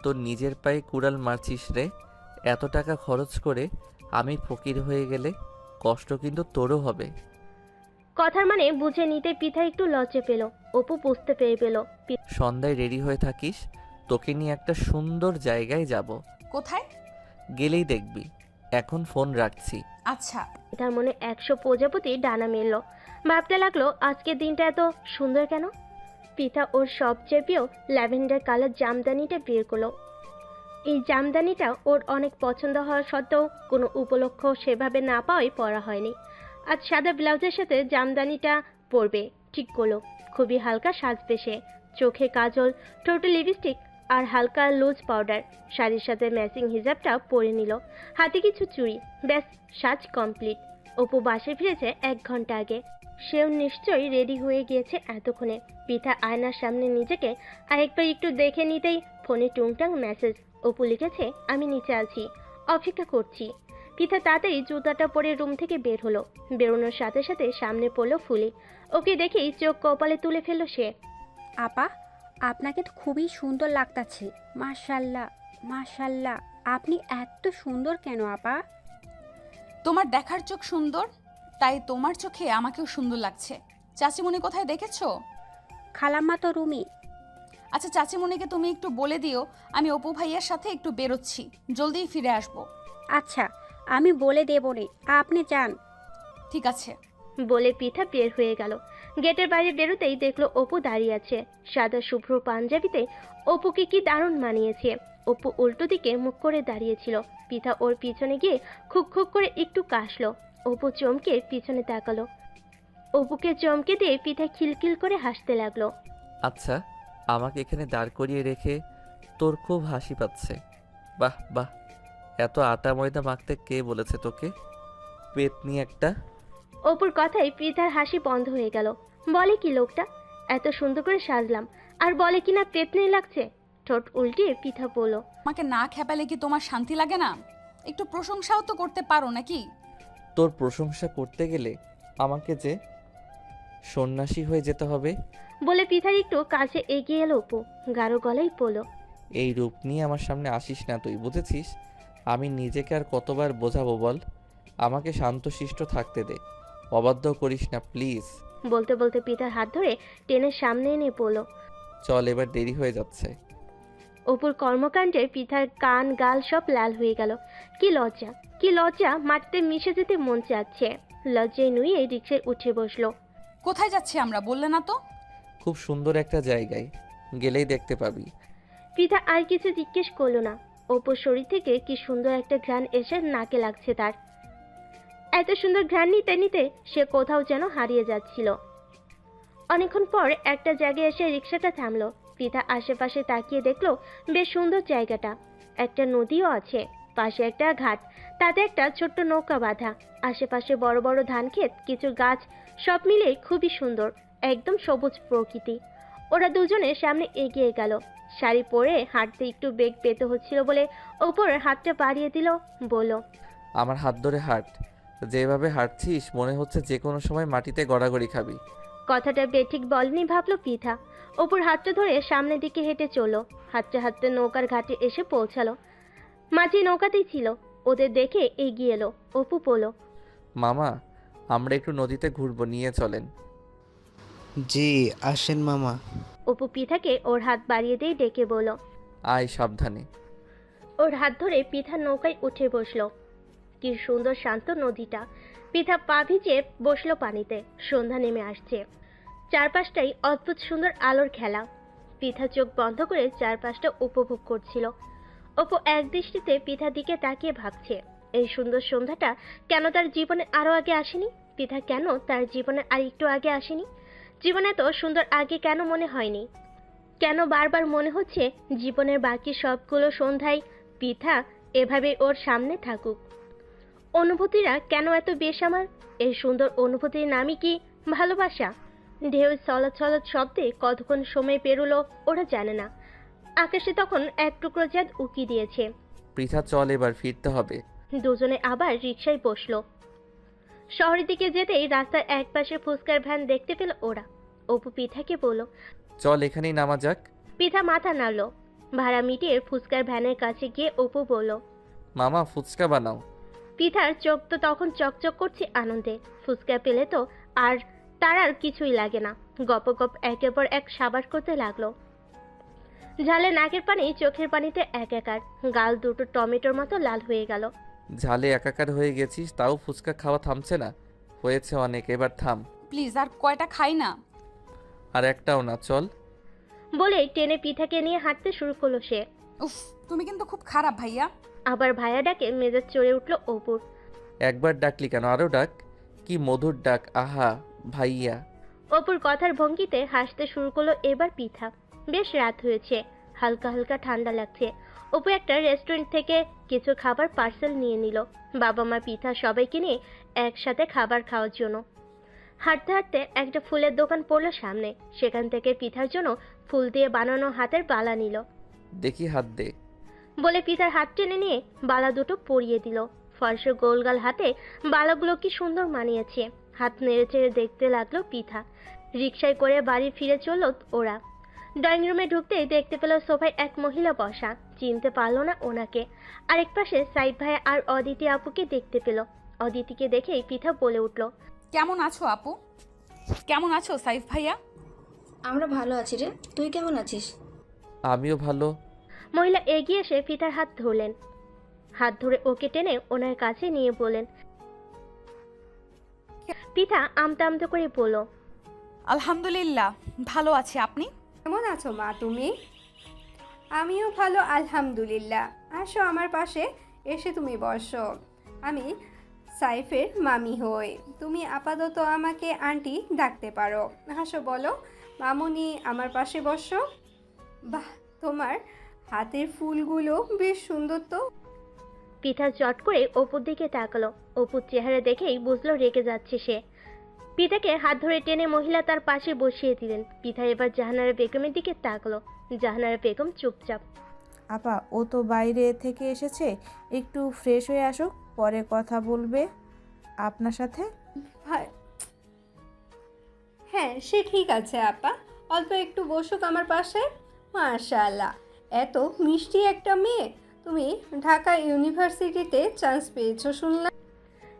তোর নিজের পায়ে কুড়াল মারছিস রে। এত টাকা খরচ করে আমি ফকির হয়ে গেলে কষ্ট কিন্তু তোরও হবে। কথার মানে বুঝে নিতে পিতা একটু লজ্জা পেল। অপু বুঝতে পেরে পেল। সন্ধ্যায় রেডি হয়ে থাকিস, তোকে নিয়ে একটা সুন্দর জায়গায় যাব। কোথায়? গেলেই দেখবি। এখন ফোন রাখছি। আচ্ছা। পিতার মনে 100 প্রজাপতি ডানা মেলল। ভাবতে লাগলো আজকের দিনটা এত সুন্দর কেন। পিতা ওর সবচেয়ে প্রিয় ল্যাভেন্ডার কালার জামদানিটা বের করলো। এই জামদানিটা ওর অনেক পছন্দ হওয়া সত্ত্বেও কোনো উপলক্ষ সেভাবে না পাওয়াই পরা হয়নি। আজ সাদা ব্লাউজের সাথে জামদানিটা পরবে ঠিক করলো। খুবই হালকা সাজবে সে। চোখে কাজল, ঠোঁটে লিপস্টিক আর হালকা লুজ পাউডার। শাড়ির সাথে ম্যাচিং হিজাবটা পরে নিল। হাতে কিছু চুড়ি, ব্যাস সাজ কমপ্লিট। অপু বাসে ফিরেছে 1 ঘন্টা আগে। সেও নিশ্চয়ই রেডি হয়ে গিয়েছে এতক্ষণে। পিতা আয়নার সামনে নিজেকে আরেকবার একটু দেখে নিতেই ফোনে টুংটাং মেসেজ। অপু লিখেছে, আমি নিচে আছি, অপেক্ষা করছি। পিতা তাড়াতাড়ি জুতাটা পরে রুম থেকে বের হলো। বেরোনোর সাথে সাথে সামনে পড়লো ফুলি। ওকে দেখেই চোখ কপালে তুলে ফেললো সে। আপা আপনাকে তো খুবই সুন্দর লাগতাছে। মাশাল্লাহ, মাশাল্লাহ। আপনি এত সুন্দর কেন আপা? তোমার দেখার চোখ সুন্দর, তাই তোমার চোখে আমাকেও সুন্দর লাগছে। চাচিমণি কোথায় দেখেছো? খালাম্মা তো রুমি। আচ্ছা, চাচিমণিকে তুমি একটু বলে দিও আমি অপু ভাইয়ার সাথে একটু বেরোচ্ছি, জলদিই ফিরে আসবো। আচ্ছা, আমি বলে দেব রে, আপনি যান। ঠিক আছে। বলে পৃথা বের হয়ে গেল। গেটের বাইরে বেরোতেই দেখলো অপু দাঁড়িয়ে আছে। সাদা শুভ্র পাঞ্জাবিতে অপুকে কি দারুণ মানিয়েছে। অপু উল্টো দিকে মুখ করে দাঁড়িয়েছিল। পৃথা ওর পিছনে গিয়ে খুব খুব করে একটু কাশলো। অপু চমকে পিছনে তাকালো। অপুকে চমকে দিয়ে পৃথা খিলখিল করে হাসতে লাগলো। আচ্ছা, আমাকে এখানে দাঁড় করিয়ে রেখে তোর খুব হাসি পাচ্ছে। বাহ বাহ, এত আটা ময়দা মাখতে কে বলেছে তোকে? পেতনি একটা। অপুর কথায় পৃথার হাসি বন্ধ হয়ে গেল। বলে কি লোকটা, এত সুন্দর করে সাজলাম আর বলে কিনা পেতনি লাগছে। ঠোঁট উল্টিয়ে পৃথা বলল, আমাকে না খেপালে কি তোমার শান্তি লাগে না? একটু প্রশংসাও তো করতে পারো নাকি? তোর প্রশংসা করতে গেলে আমাকে যে সন্ন্যাসী হয়ে যেতে হবে। বলে পৃথার একটু কাছে এগিয়ে এলো অপু। গাঢ় গলায় বলল, এই রূপ নিয়ে আমার সামনে আসিস না তুই, বুঝেছিস? আমি নিজেকে আর কতবার বোঝাবো বল? আমাকে শান্তশিষ্ট থাকতে দে, অবাধ্য করিস না প্লিজ। বলতে বলতে পৃথার হাত ধরে টেনে সামনে এনে বলল, চল, এবার দেরি হয়ে যাচ্ছে। অপুর কর্মকাণ্ডে পৃথার কান গাল সব লাল হয়ে গেল। কি লজ্জা, কি লজ্জা, মাটিতে মিশে যেতে মন চাচ্ছে। লজ্জায় নুয়ে রিকশায় উঠে বসলো। কোথায় যাচ্ছি আমরা বললে না তো? খুব সুন্দর একটা জায়গায়, গেলেই দেখতে পাবি। পৃথা আর কিছু জিজ্ঞেস করলো না। অপুর শরীর থেকে কি সুন্দর একটা ঘ্রাণ এসে নাকে লাগছে তার। এত সুন্দর ঘ্রাণ নিতে নিতে সে কোথাও যেন হারিয়ে যাচ্ছিল। অনেকক্ষণ পর একটা জায়গায় এসে রিকশাটা থামলো। পৃথা আশেপাশে তাকিয়ে দেখলো বেশ সুন্দর জায়গাটা। একটা নদীও আছে, পাশে একটা ঘাট, তাতে একটা ছোট্ট নৌকা বাঁধা। আশেপাশে বড় বড় ধান ক্ষেত, কিছু গাছ, সব মিলে খুবই সুন্দর, একদম সবুজ প্রকৃতি। ওরা দুজনে সামনে এগিয়ে গেল। শাড়ি পরে হাঁটতে একটু বেগ পেতে হচ্ছিল বলে ওপর হাতটা বাড়িয়ে দিল। বলল, আমার হাত ধরে হাঁট, যেভাবে হাঁটছিস মনে হচ্ছে যে কোনো সময় মাটিতে গড়াগড়ি খাবি। কথাটা বেঠিক বলেনি ভাবলো পৃথা। অপুর হাতটা ধরে সামনের দিকে হেঁটে চলল। হাঁটতে হাঁটতে নৌকার ঘাটে এসে পৌঁছালো। মাঝি নৌকাতেই ছিল। ওদের দেখে এগিয়ে এলো। অপু বলল, মামা, আমরা একটু নদীতে ঘুরবো, নিয়ে চলেন। জি আসেন মামা। অপু পৃথাকে ওর হাত বাড়িয়ে দিয়ে ডেকে বলল, আয় সাবধানে। ওর হাত ধরে পৃথা নৌকায় উঠে বসলো। কি সুন্দর শান্ত নদীটা। পৃথা পা ভিজে বসলো পানিতে। সন্ধ্যা নেমে আসছে। চারপাশটাই অদ্ভুত সুন্দর আলোর খেলা। পৃথা চোখ বন্ধ করে চারপাশটা উপভোগ করছিল। অপু এক দৃষ্টিতে পৃথার দিকে তাকিয়ে ভাবছে, এই সুন্দর সন্ধ্যাটা কেন তার জীবনে আরো আগে আসেনি? পৃথা কেন তার জীবনে আর একটু আগে আসেনি? জীবনে এত সুন্দর আগে কেন মনে হয়নি? কেন বারবার মনে হচ্ছে জীবনের বাকি সবগুলো সন্ধ্যায় পৃথা এভাবে ওর সামনে থাকুক? অনুভূতিরা কেন এত বেসামাল? এই সুন্দর অনুভূতির নামই কি ভালোবাসা? ঢেউ ছলৎ ছলৎ শব্দে কতক্ষণ সময় পেরোলো ওরা জানে না। আকাশে তখন এক টুকরো চাঁদ উকি দিয়েছে। পৃথা চল, এবার ফিরতে হবে। দুজনে আবার রিকশায় বসলো। শহরের দিকে যেতেই রাস্তার এক পাশে ফুচকার ভ্যান দেখতে পেল ওরা। অপু পৃথাকে বলল, চল এখানেই নামা যাক। পৃথা মাথা নাড়ল। ভাড়া মিটিয়ে ফুচকার ভ্যানের কাছে গিয়ে অপু বলল, মামা ফুচকা বানাও। পৃথার চোখ তো তখন চকচক করছে আনন্দে। ফুচকা পেলে তো আর তার আর কিছুই লাগে না। গপ গপ একের পর এক সাবাস করতে লাগলো। ঝালে নাকের পানি চোখের পানিতে একাকার। গাল দুটো টমেটোর মতো লাল হয়ে গেল। ঝালে একাকার হয়ে গেছিস, তাও ফুচকা খাওয়া থামছে না? হয়েছে অনেক, এবার থাম। প্লিজ আর কয়টা খাই না। আর একটাও না, চল। বলে টেনে পৃথাকে নিয়ে হাঁটতে শুরু করলো সে। উফ, তুমি কিন্তু খুব খারাপ ভাইয়া। আবার ভাইয়া ডাকে মেজাজ চড়ে উঠলো অপুর। একবার ডাকলি কেন, আরো ডাক। কি মধুর ডাক, আহা ভাইয়া। অপুর কথার ভঙ্গিতে হাসতে শুরু করলো এবার পৃথা। বেশ রাত হয়েছে, হালকা হালকা ঠান্ডা লাগছে। অপু একটা রেস্টুরেন্ট থেকে কিছু খাবার পার্সেল নিয়ে নিল। বাবা মা পৃথা সবাইকে নিয়ে একসাথে খাবার খাওয়ার জন্য। হাঁটতে হাঁটতে একটা ফুলের দোকান পড়লো সামনে। সেখান থেকে পৃথার জন্য ফুল দিয়ে বানানো হাতের বালা নিল। দেখি হাত দে। বলে পৃথার হাত টেনে নিয়ে বালা দুটো পরিয়ে দিল। ফর্সা গোলগাল হাতে বালাগুলো কি সুন্দর মানিয়েছে। হাত নেড়ে চেড়ে দেখতে লাগলো পৃথা। রিকশায় করে বাড়ি ফিরে চলল ওরা। ড্রয়িং রুমে ঢুকতেই দেখতে পেল সোফায় এক মহিলা বসা। চিনতে পারলো না ওনাকে। আরেক পাশে সাইদ ভাইয়া আর অদিতি আপুকে দেখতে পেল। অদিতিকে দেখেই পৃথা বলে উঠল, কেমন আছো আপু? কেমন আছো সাইফ ভাইয়া? আমরা ভালো আছি রে, তুই কেমন আছিস? আমিও ভালো। মহিলা এগিয়ে এসে পৃথার হাত ধরলেন। হাত ধরে ওকে টেনে ওনার কাছে নিয়ে বললেন। পৃথা আমতা আমতা করে বলল, আলহামদুলিল্লাহ ভালো আছি, আপনি কেমন আছো মা তুমি? আমিও ভালো আলহামদুলিল্লাহ। আসো আমার পাশে এসে তুমি বসো। আমি সাইফের মামি হই। তুমি আপাতত আমাকে আন্টি ডাকতে পারো। হাসো, বলো মামুনি আমার পাশে বসো। বাহ, তোমার হাতের ফুলগুলো বেশ সুন্দর তো। পৃথা চট করে অপুর দিকে তাকালো। অপুর চেহারা দেখেই বুঝলো রেগে যাচ্ছে সে। পৃথাকে হাত ধরে টেনে মহিলা তার পাশে বসিয়ে দিলেন। পৃথা এবার জাহানারা বেগমের দিকে তাকালো। জাহানারা বেগম চুপচাপ। আপা, ও তো বাইরে থেকে এসেছে, একটু ফ্রেশ হয়ে আসুক, পরে কথা বলবে আপনার সাথে। হ্যাঁ, সে ঠিক আছে আপা, অল্প একটু বসুক আমার পাশে। মাশাআল্লাহ, এত মিষ্টি একটা মেয়ে। তুমি ঢাকা ইউনিভার্সিটিতে চান্স পেয়েছো শুনলাম।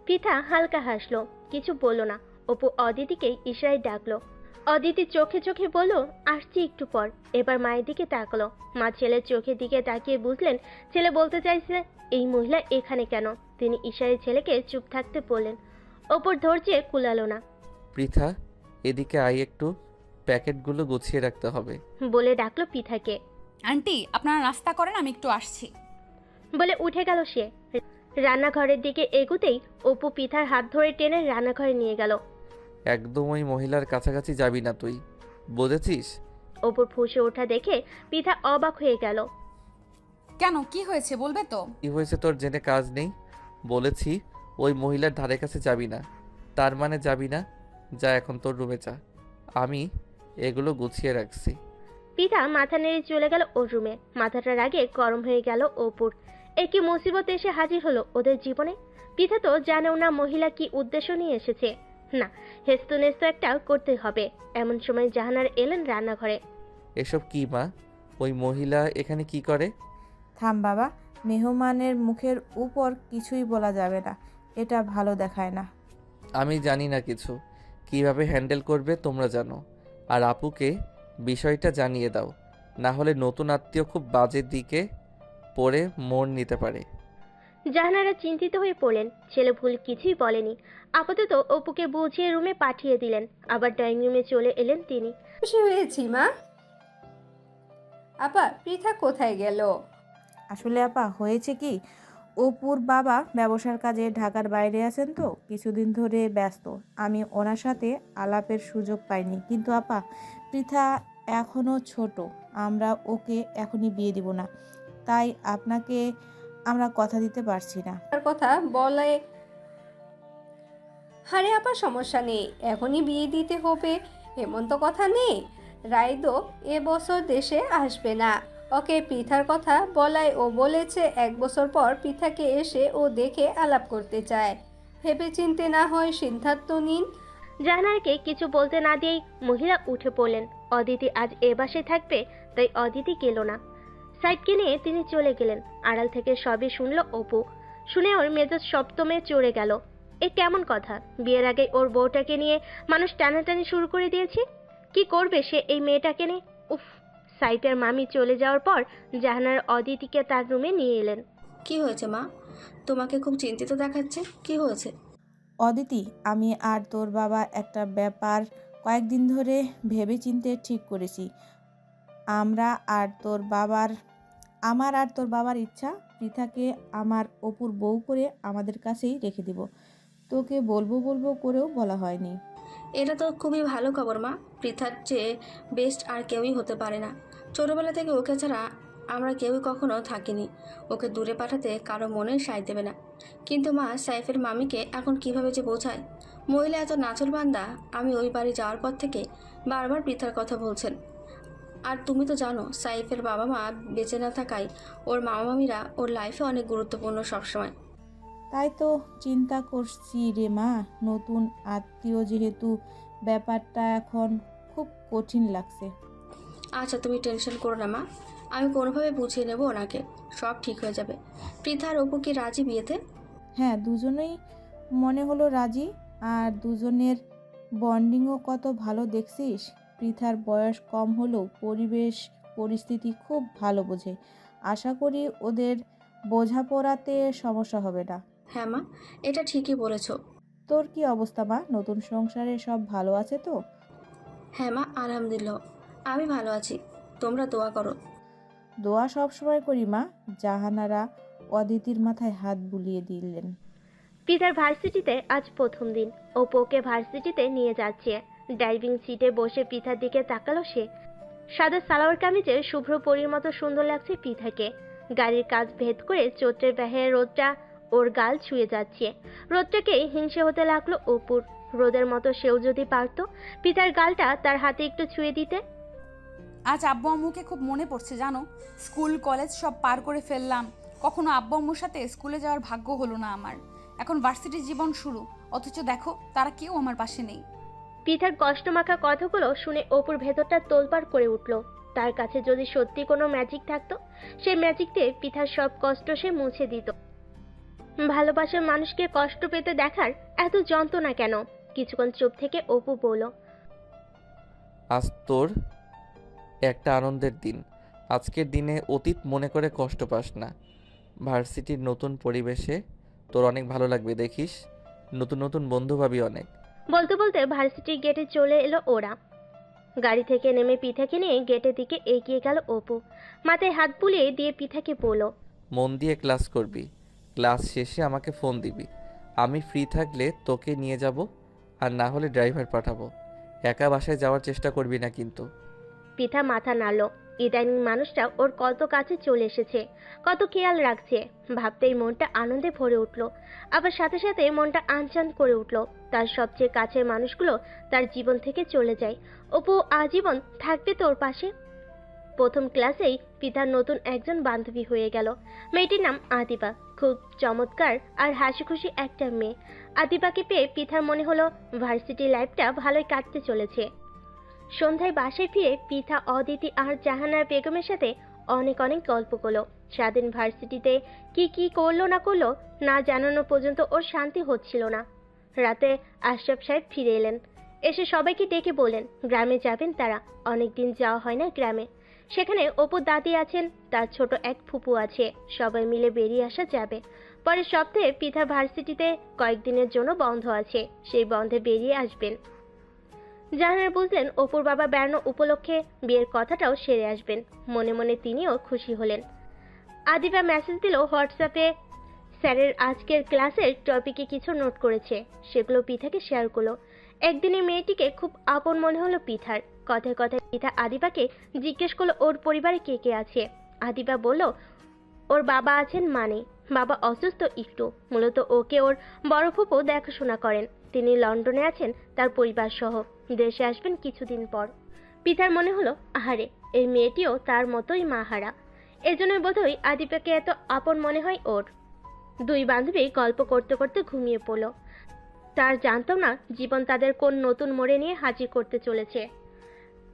পৃথা হালকা হাসলো, কিছু বলল না। অপু অদিতিকে ইশারায় ডাকলো। অদিতি চোখে চোখে বলল, আসছি একটু পর। এবার মায়ের দিকে তাকালো। মা ছেলের চোখের দিকে তাকিয়ে বুঝলেন ছেলে বলতে চাইছে এই মহিলা এখানে কেন। তিনি ইশারায় ছেলেকে চুপ থাকতে বললেন। অপুর ধৈর্যে কুলালো না। পৃথা, এদিকে আই একটু, প্যাকেটগুলো গুছিয়ে রাখতে হবে বলে ডাকলো পৃথাকে। আন্টি আপনারা নাস্তা করেন, আমি একটু আসছি বলে উঠে গেল সে। রান্নাঘরের দিকে এগুতেই অপু পৃথার হাত ধরে টেনে রান্নাঘরে নিয়ে গেল। একদম ওই মহিলার কাছাকাছি যাবি না তুই, বুঝেছিস? অপুর ফুঁসে ওঠা দেখে পৃথা অবাক হয়ে গেল। কেন, কি হয়েছে বলবে তো? কি হয়েছে তোর জেনে কাজ নেই? বলেছি ওই মহিলার ধারে কাছে যাবি না, তার মানে যাবি না। যা এখন তোর রুমে যা, আমি এগুলো গুছিয়ে রাখছি। পৃথা মাথা নেড়ে চলে গেল ওর রুমে। মাথাটা রাগে গরম হয়ে গেল অপুর। একই মুসিবত এসে হাজির হলো ওদের জীবনে। পৃথা তো জানেও না মহিলা কি উদ্দেশ্য নিয়ে এসেছে। না, হেস্তু নেস্তু একটা করতে হবে। এমন সময় জাহানার এলেন রান্নাঘরে। এসব কি মা? ওই মহিলা এখানে কি করে? থাম বাবা, মেহমানের মুখের উপর কিছুই বলা যাবে না, এটা ভালো দেখায় না। আমি জানি না কিছু, কিভাবে হ্যান্ডেল করবে তোমরা জানো। আর আপুকে বিষয়টা জানিয়ে দাও, না হলে নতুন আত্মীয় খুব বাজে দিকে পড়ে মোড় নিতে পারে। জাহানারা চিন্তিত হয়ে পড়লেন। ছেলে ভুল কিছুই বলেনি। আপাতত অপুকে বুঝিয়ে রুমে পাঠিয়ে দিলেন। আবার ড্রয়িং রুমে চলে এলেন তিনি। খুশি হয়েছি মা। আপা, পৃথা কোথায় গেল? আসলে আপা হয়েছে কি, অপুর বাবা ব্যবসার কাজে ঢাকার বাইরে আছেন, তো কিছুদিন ধরে ব্যস্ত। আমি ওনার সাথে আলাপের সুযোগ পাইনি। কিন্তু আপা, পৃথা এখনও ছোট, আমরা ওকে এখনই বিয়ে দিব না, তাই আপনাকে আমরা কথা দিতে পারছি না। তার কথা বলে, আরে আপা সমস্যা নেই, এখনই বিয়ে দিতে হবে এমন তো কথা নেই। রাইদো এবছর দেশে আসবে না। ওকে পৃথার কথা বলায় ও বলেছে 1 বছর পর পৃথাকে এসে ও দেখে আলাপ করতে চায়। ভেবে চিনতে না হয় সিদ্ধান্ত নিন। জাহানারকে কিছু বলতে না দিয়েই মহিলা উঠে পড়লেন। অদিতি আজ এ বাসায় থাকবে, তাই অদিতি গেল না। সাইডকে নিয়ে তিনি চলে গেলেন। আড়াল থেকে সবই শুনল অপু। শুনে ওর মেজাজ সপ্তমে চড়ে গেল। এ কেমন কথা? বিয়ের আগে ওর বউটাকে নিয়ে মানুষ টানাটানি শুরু করে দিয়েছে। কি করবে সে এই মেয়েটাকে নিয়ে? উফ! সাইফের মামি চলে যাওয়ার পর জাহানার অদিতিকে তার রুমে নিয়ে এলেন। কি হয়েছে মা? তোমাকে খুব চিন্তিত দেখাচ্ছে, কি হয়েছে? অদিতি, আমি আর তোর বাবা একটা ব্যাপার কয়েকদিন ধরে ভেবে চিন্তে ঠিক করেছি। আমার আর তোর বাবার ইচ্ছা পৃথাকে আমার অপুর বউ করে আমাদের কাছেই রেখে দিব। তোকে বলবো করেও বলা হয়নি। এটা তো খুবই ভালো খবর মা। পৃথার চেয়ে বেস্ট আর কেউই হতে পারে না। ছোটোবেলা থেকে ওকে ছাড়া আমরা কেউই কখনো থাকিনি। ওকে দূরে পাঠাতে কারো মনে সায় দেবে না। কিন্তু মা, সাইফের মামিকে এখন কিভাবে যে বোঝায়? মহিলা এত নাচর বান্দা। আমি ওই বাড়ি যাওয়ার পর থেকে বারবার পৃথার কথা বলছেন। আর তুমি তো জানো, সাইফের বাবা মা বেঁচে না থাকায় ওর মামা মামিরা ওর লাইফে অনেক গুরুত্বপূর্ণ সবসময়। তাই তো চিন্তা করছি রে মা, নতুন আত্মীয় যেহেতু, ব্যাপারটা এখন খুব কঠিন লাগছে। আচ্ছা তুমি টেনশন করো না মা, আমি কোনোভাবে বুঝিয়ে নেব ওনাকে, সব ঠিক হয়ে যাবে। পৃথা আর অপু কি রাজি বিয়েতে? হ্যাঁ, দুজনেই মনে হলো রাজি। আর দুজনের বন্ডিংও কত ভালো দেখছিস। পৃথার বয়স কম হলেও পরিবেশ পরিস্থিতি খুব ভালো বোঝে। আশা করি ওদের বোঝাপড়াতে সমস্যা হবে না। হ্যাঁ মা, এটা ঠিকই বলেছো। তোর কি অবস্থা মা? নতুন সংসারে সব ভালো আছে তো? হ্যাঁ মা, আলহামদুলিল্লাহ আমি ভালো আছি, তোমরা দোয়া করো। দোয়া সব সময় করি মা। জাহানারা অদিতির মাথায় হাত বুলিয়ে দিলেন। পিতার ভার্সিটিতে আজ প্রথম দিন। অপুকে ভার্সিটিতে নিয়ে যাচ্ছে। ড্রাইভিং সিটে বসে পিতার দিকে তাকালো সে। সাদা সালোয়ার কামিজে শুভ্র পরীর মতো সুন্দর লাগছে পিতাকে। গাড়ির কাজ ভেদ করে চৈত্রের বাহিরে রোদটা ওর গাল ছুঁয়ে যাচ্ছে। রোদটাকেই হিংসে হতে লাগলো অপুর। রোদের মতো সেও যদি পারত পিতার গালটা তার হাতে একটু ছুঁয়ে দিতে। আজ আব্বু আম্মুকে খুব মনে পড়ছে জানো। স্কুল কলেজ সব পার করে ফেললাম, কখনো আব্বু আম্মুর সাথে স্কুলে যাওয়ার ভাগ্য হলো না আমার। এখন ভার্সিটির জীবন শুরু, অথচ দেখো তারা কেউ আমার পাশে নেই। পিতার কষ্টমাখা কথাগুলো শুনে অপুর ভেতরটা তোলপাড় করে উঠল। তার কাছে যদি সত্যি কোনো ম্যাজিক থাকতো, সেই ম্যাজিক দিয়ে পিতার সব কষ্ট সে মুছে দিত। ভালোবাসার মানুষকে কষ্ট পেতে দেখার এত যন্ত্রণা কেন? কিছুক্ষণ চুপ থেকে অপু বলল, আজ তোর একটা আনন্দের দিন। আজকের দিনে অতীত মনে করে কষ্ট পাস না। ভার্সিটির নতুন পরিবেশে তোর অনেক ভালো লাগবে, দেখিস নতুন নতুন বন্ধু পাবি অনেক। বলতে বলতে ভার্সিটির গেটে চলে এলো ওরা। গাড়ি থেকে নেমে পিঠাকে নিয়ে গেটের দিকে এগিয়ে গেল অপু। মাথায় হাত বুলিয়ে দিয়ে পিঠাকে বলল, মন দিয়ে ক্লাস করবি, ক্লাস শেষে আমাকে ফোন দিবি। আমি ফ্রি থাকলে তোকে নিয়ে যাব, আর না হলে ড্রাইভার পাঠাবো। একা বাসায় যাওয়ার চেষ্টা করবি না কিন্তু। পিঠা মাথা নাড়ল। ইদানিং মানুষটা ওর কত কাছে চলে এসেছে, কত খেয়াল রাখছে। ভাবতেই মনটা আনন্দে ভরে উঠল, আবার সাথে সাথে মনটা আনচান করে উঠল। তার সবচেয়ে কাছের মানুষগুলো তার জীবন থেকে চলে যায়। অপু আজীবন থাকবে তোর পাশে। প্রথম ক্লাসেই পিতার নতুন একজন বান্ধবী হয়ে গেল। মেয়েটির নাম আদিবা। খুব চমৎকার আর হাসি খুশি একটা মেয়ে। আদিবাকে পেয়ে পিতার মনে হলো ভার্সিটি লাইফটা ভালোই কাটতে চলেছে। সন্ধ্যায় বাসায় ফিরে পিতা অদিতি আর জাহানারা বেগমের সাথে অনেক অনেক গল্প করলো। স্বাধীন ভার্সিটিতে কি কি করলো না করলো না জানানো পর্যন্ত ওর শান্তি হচ্ছিল না। রাতে আশরাফ সাহেব ফিরে এলেন। এসে সবাইকে ডেকে বললেন গ্রামে যাবেন তারা। অনেকদিন যাওয়া হয় না গ্রামে। সেখানে অপুর দাদি আছেন, তার ছোট এক ফুপু আছে। সবাই মিলে বেরিয়ে আসা যাবে। পরের সপ্তাহে পিতা ভার্সিটিতে কয়েকদিনের জন্য বন্ধ আছে, সেই বন্ধে বেরিয়ে আসবেন। জাহানারা বুঝলেন অপুর বাবা বেড়ানো উপলক্ষে বিয়ের কথাটাও সেরে আসবেন। মনে মনে তিনিও খুশি হলেন। আদিবা মেসেজ দিল হোয়াটসঅ্যাপে স্যারের আজকের ক্লাসের টপিকে কিছু নোট করেছে, সেগুলো পিঠাকে শেয়ার করলো। একদিনে মেয়েটিকে খুব আপন মনে হলো পিঠার। কথায় কথায় পিঠা আদিবাকে জিজ্ঞেস করলো ওর পরিবারে কে কে আছে। আদিবা বলল ওর বাবা আছেন, মানে বাবা অসুস্থ একটু। মূলত ওকে ওর বড় ফুপু দেখাশোনা করেন। তিনি লন্ডনে আছেন তার পরিবার সহ, দেশে আসবেন কিছুদিন পর। পিতার মনে হলো আহারে, এই মেয়েটিও তার মতোই মাহারা। এজন্যই বোধহয় আদিবাকে এত আপন মনে হয় ওর। দুই বান্ধবী গল্প করতে করতে ঘুমিয়ে পড়ল। তার জানতো না জীবন তাদের কোন নতুন মোড়ে নিয়ে হাজির করতে চলেছে।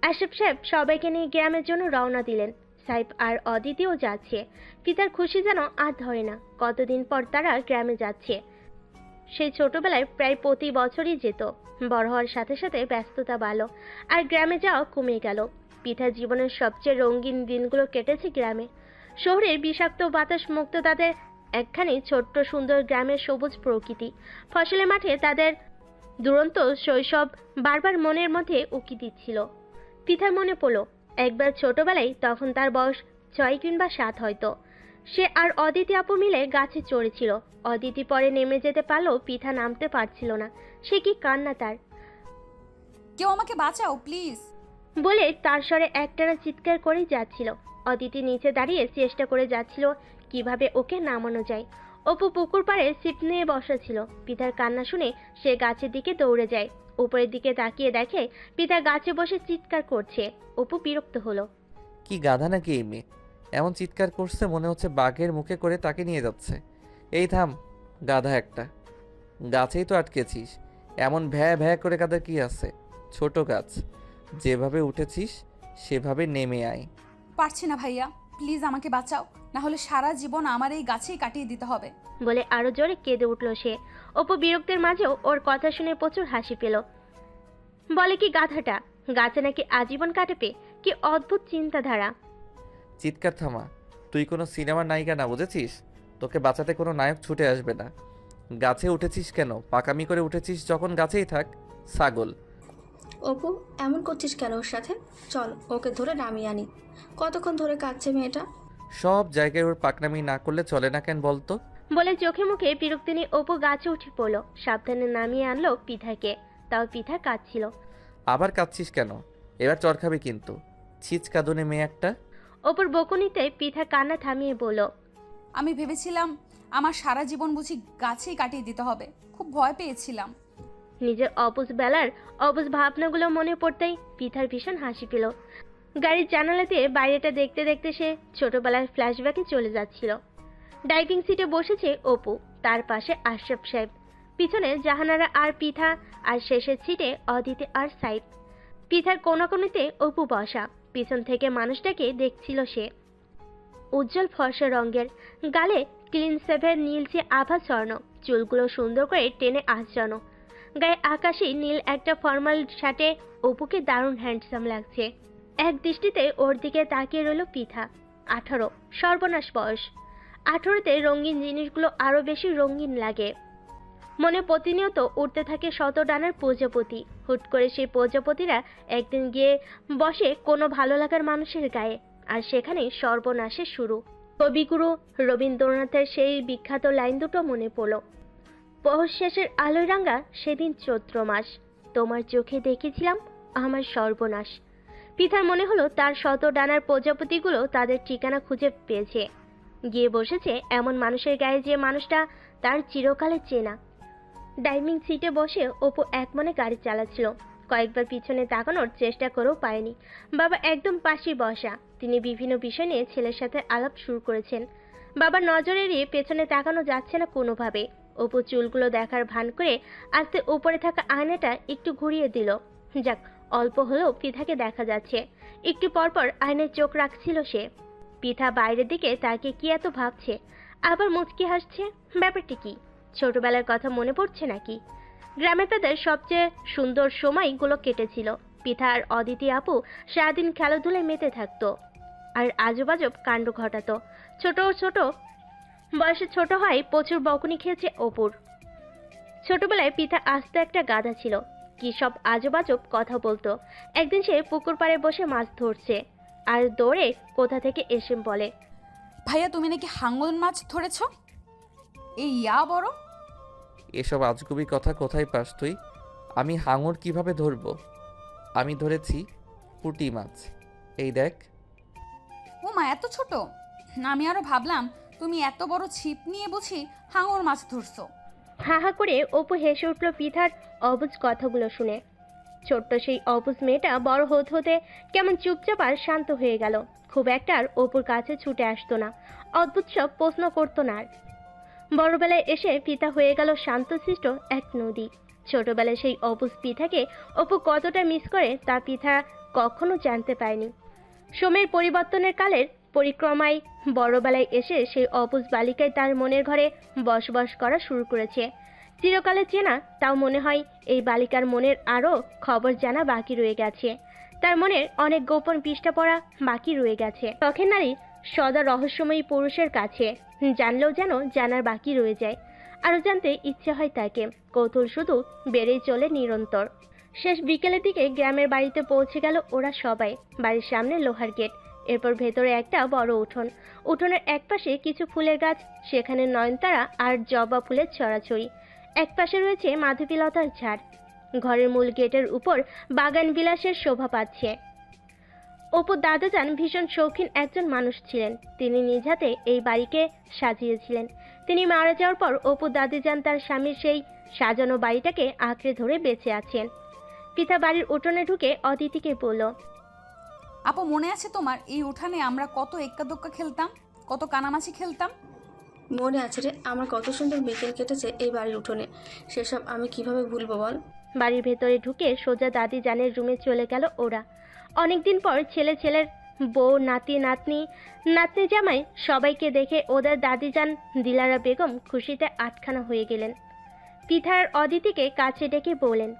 আশরাফ সাহেব সবাইকে নিয়ে গ্রামের জন্য রওনা দিলেন। সাহেব আর অদিতিও যাচ্ছে। পিতার খুশি যেন আর ধরে না। কতদিন পর তারা গ্রামে যাচ্ছে। সেই ছোটবেলায় প্রায় প্রতি বছরই যেত। বড় হওয়ার সাথে সাথে ব্যস্ততা বাড়ল, আর গ্রামে যাওয়া কমে গেল। পিতার জীবনের সবচেয়ে রঙিন দিনগুলো কেটেছে গ্রামে। শহরের বিষাক্ত বাতাস মুক্ত তাদের একখানি ছোট্ট সুন্দর গ্রামের সবুজ প্রকৃতি। ফসলের মাঠে তাদের দুরন্ত শৈশব বারবার মনের মধ্যে উকি দিচ্ছিল। পিতার মনে পড়ল একবার ছোটবেলায়, তখন তার বয়স 6 কিংবা 7 হয়তো। সে আর অদিতি আপু মিলে গাছে চড়েছিল। অদিতি পরে নেমে যেতে পারলেও পিঠা নামতে পারছিল না। সে কি কান্না তার! কেউ আমাকে বাঁচাও প্লিজ বলে তার স্বরে একটানা চিৎকার করেই যাচ্ছিল। অদিতি নিচে দাঁড়িয়ে চেষ্টা করে যাচ্ছিল কিভাবে ওকে নামানো যায়। অপু পুকুর পাড়ে ছিপ নিয়ে বসা ছিল। পিতার কান্না শুনে সে গাছের দিকে দৌড়ে যায়। উপরের দিকে তাকিয়ে দেখে পিতা গাছে বসে চিৎকার করছে। অপু বিরক্ত হলো। কি গাধা নাকি এই মেয়ে, এমন চিৎকার করছে মনে হচ্ছে বাঘের মুখে করে তাকে নিয়ে যাচ্ছে। এই থাম গাধা একটা, গাছেই তো আটকেছিস, এমন ভ্যা ভ্যা করে কাঁদার কি আছে? ছোট গাছ, যেভাবে উঠেছিস সেভাবে নেমে আয়। পারছি না ভাইয়া, প্লিজ আমাকে বাঁচাও, না হলে সারা জীবন আমার এই গাছেই কাটিয়ে দিতে হবে। বলে আরো জোরে কেঁদে উঠল সে। অপু বিরক্তের মাঝেও ওর কথা শুনে প্রচুর হাসি পেল। বলে কি গাধাটা, গাছে নাকি আজীবন কাটাবে? কি অদ্ভুত চিন্তাধারা। চিৎকার থামা, তুই কোনো সিনেমার নায়িকা না, বুঝেছিস? তোকে বাঁচাতে কোনো নায়ক ছুটে আসবে না। গাছে উঠেছিস কেন? পাকামি করে উঠেছিস যখন গাছেই থাক, ছাগল। অপু, এমন করছিস কেন ওর সাথে? চল ওকে ধরে নামিয়ে আনি। কতক্ষণ ধরে কাঁদছে মেয়েটা। সব জায়গায় ওর পাকনামি না করলে চলে না কেন বলতো? বলে চোখে মুখে বিরক্তি নিয়ে অপু গাছে উঠে পড়লো। সাবধানে নামিয়ে আনলো পিঠাকে, তাও পিঠা কাঁদছিল। আবার কাঁদছিস কেন? এবার চর খাবি কিন্তু, ছিচকাদুনে মেয়ে একটা। অপুর বকুনিতে পিঠা কান্না থামিয়ে বলল, আমি ভেবেছিলাম আমার সারা জীবন বুঝি গাছেই কাটিয়ে দিতে হবে, খুব ভয় পেয়েছিলাম। নিজের অবুঝ বেলার অবুঝ ভাবনাগুলো মনে পড়তেই পিঠার ভীষণ হাসি পেল। গাড়ির জানালা দিয়ে বাইরেটা দেখতে দেখতে সে ছোটবেলার ফ্ল্যাশব্যাকে চলে যাচ্ছিল। ড্রাইভিং সিটে বসেছে অপু, তার পাশে আশরাফ সাহেব, পিছনে জাহানারা আর পিঠা, আর শেষের সিটে অদিতি আর সাইফ। পিঠার কোনাকুনিতে অপু বসা, পিছন থেকে মানুষটাকে দেখছিল সে। উজ্জ্বল ফর্সা রঙের, গালে ক্লিন সেভের নীলচে আভা স্বর্ণ, চুলগুলো সুন্দর করে টেনে আঁচড়ানো, গায়ে আকাশি নীল একটা ফর্মাল শার্টে অপুকে দারুণ হ্যান্ডসাম লাগছে। এক দৃষ্টিতে ওর দিকে তাকিয়ে রইল পিঠা। 18, সর্বনাশ বয়স। 18তে রঙিন জিনিসগুলো আরো বেশি রঙিন লাগে। মনে প্রতিনিয়ত উঠতে থাকে শত ডানার প্রজাপতি। হুট করে সেই প্রজাপতিরা একদিন গিয়ে বসে কোনো ভালো লাগার মানুষের গায়ে, আর সেখানে সর্বনাশের শুরু। কবিগুরু রবীন্দ্রনাথের সেই বিখ্যাত লাইন দুটো মনে পড়ল। পৌষ শেষের আলোয় রাঙা সেদিন চৈত্র মাস, তোমার চোখে দেখেছিলাম আমার সর্বনাশ। পিঠার মনে হলো তার শত ডানার প্রজাপতিগুলো তাদের ঠিকানা খুঁজে পেয়েছে, গিয়ে বসেছে এমন মানুষের গায়ে যে মানুষটা তার চিরকালের চেনা। ড্রাইভিং সিটে বসে অপু এক মনে গাড়ি চালাচ্ছিল। কয়েকবার পিছনে তাকানোর চেষ্টা করেও পায়নি। বাবা একদম পাশে বসা, তিনি বিভিন্ন বিষয় নিয়ে ছেলের সাথে আলাপ শুরু করেছেন। বাবার নজর এড়িয়ে পেছনে তাকানো যাচ্ছে না কোনোভাবে। অপু চুলগুলো দেখার ভান করে আস্তে উপরে থাকা আয়নাটা একটু ঘুরিয়ে দিল। যাক, অল্প হলেও পিঠাকে দেখা যাচ্ছে। একটু পরপর আয়নায় চোখ রাখছিল সে। পিঠা বাইরের দিকে তাকিয়ে কি এত ভাবছে, আবার মুচকি হাসছে। ব্যাপারটা কি? ছোটবেলার কথা মনে পড়ছে নাকি? গ্রামে তাদের সবচেয়ে সুন্দর সময়গুলো কেটেছিল। পিঠা আর অদিতি আপু সারাদিন খেলাধুলায় মেতে থাকতো আর আজব কাণ্ড ঘটাতো। ছোট ছোট বয়সে ছোট হয়, প্রচুর বকুনি খেয়েছে অপুর। ছোটবেলায় পিঠা আস্ত একটা গাধা ছিল, কি সব আজব কথা বলতো। একদিন সে পুকুর পাড়ে বসে মাছ ধরছে, আর দৌড়ে কোথা থেকে এসে বলে, ভাইয়া তুমি নাকি হাঙ্গর মাছ ধরেছ? এই ইয়া বড়। এসব আজগুবি কথা কোথায় পাস তুই? আমি হাঙর কিভাবে ধরবো? আমি ধরেছি পুঁটি মাছ, এই দেখ। ও মা, এত ছোট? আমি আরো ভাবলাম তুমি এত বড় ছিপ নিয়ে বুঝি হাঙর মাছ ধরছো। হা হা করে অপু হেসে উঠল পিঠার অবুঝ কথাগুলো শুনে। ছোট্ট সেই অবুঝ মেয়েটা বড় হতে হতে কেমন চুপচাপ আর শান্ত হয়ে গেল। খুব একটা আর অপুর কাছে ছুটে আসতো না, অদ্ভুত সব প্রশ্ন করতো না। আর বড়বেলায় এসে পিতা হয়ে গেল শান্তশিষ্ট এক নদী। ছোটবেলায় সেই অবুঝ পিঠাকে অপু কতটা মিস করে তা পিঠা কখনো জানতে পায়নি। সময়ের পরিবর্তনের কালের পরিক্রমায় বড়বেলায় এসে সেই অবুঝ বালিকায় তার মনের ঘরে বসবাস করা শুরু করেছে। চিরকালে চেনা, তাও মনে হয় এই বালিকার মনের আরও খবর জানা বাকি রয়ে গেছে। তার মনের অনেক গোপন পৃষ্ঠা পড়া বাকি রয়ে গেছে। শখের নারী সদা রহস্যময়ী পুরুষের কাছে জানলেও যেন জানার বাকি রয়ে যায়। আরও জানতে ইচ্ছে হয় তাকে। কৌতূহল শুধু বেড়েই চলে নিরন্তর। শেষ বিকেলের দিকে গ্রামের বাড়িতে পৌঁছে গেল ওরা সবাই। বাড়ির সামনে লোহার গেট, এরপর ভেতরে একটা বড় উঠোন। উঠোনের একপাশে কিছু ফুলের গাছ, সেখানে নয়নতারা আর জবা ফুলের ছড়াছড়ি। একপাশে রয়েছে মাধবীলতার ঝাড়। ঘরের মূল গেটের উপর বাগান বিলাসের শোভা পাচ্ছে। অপু দাদাজান ভীষণ শৌখিন একজন মানুষ ছিলেন। তিনি নিজ হাতে এই বাড়িকে সাজিয়েছিলেন। তিনি মারা যাওয়ার পর অপু দাদিজান তার স্বামীর সেই সাজানো বাড়িটাকে আঁকড়ে ধরে বেঁচে আছেন। পিতা বাড়ির উঠোনে ঢুকে অদিতিকে বলল, আপু মনে আছে তোমার এই উঠানে আমরা কত এক্কা দোক্কা খেলতাম, কত কানামাছি খেলতাম? মনে আছে রে, আমার কত সুন্দর বিকেল কেটেছে এই বাড়ির উঠোনে। সেসব আমি কিভাবে ভুলবো বল। বাড়ির ভেতরে ঢুকে সোজা দাদিজানের রুমে চলে গেল ওরা। অনেকদিন পর ছেলের বউ, নাতি নাতনি, নাতনি জামাই সবাইকে দেখে ওদের দাদিজান দিলারা বেগম খুশিতে আটখানা হয়ে গেলেন। পিঠার অদিতিকে কাছে ডেকে বললেন,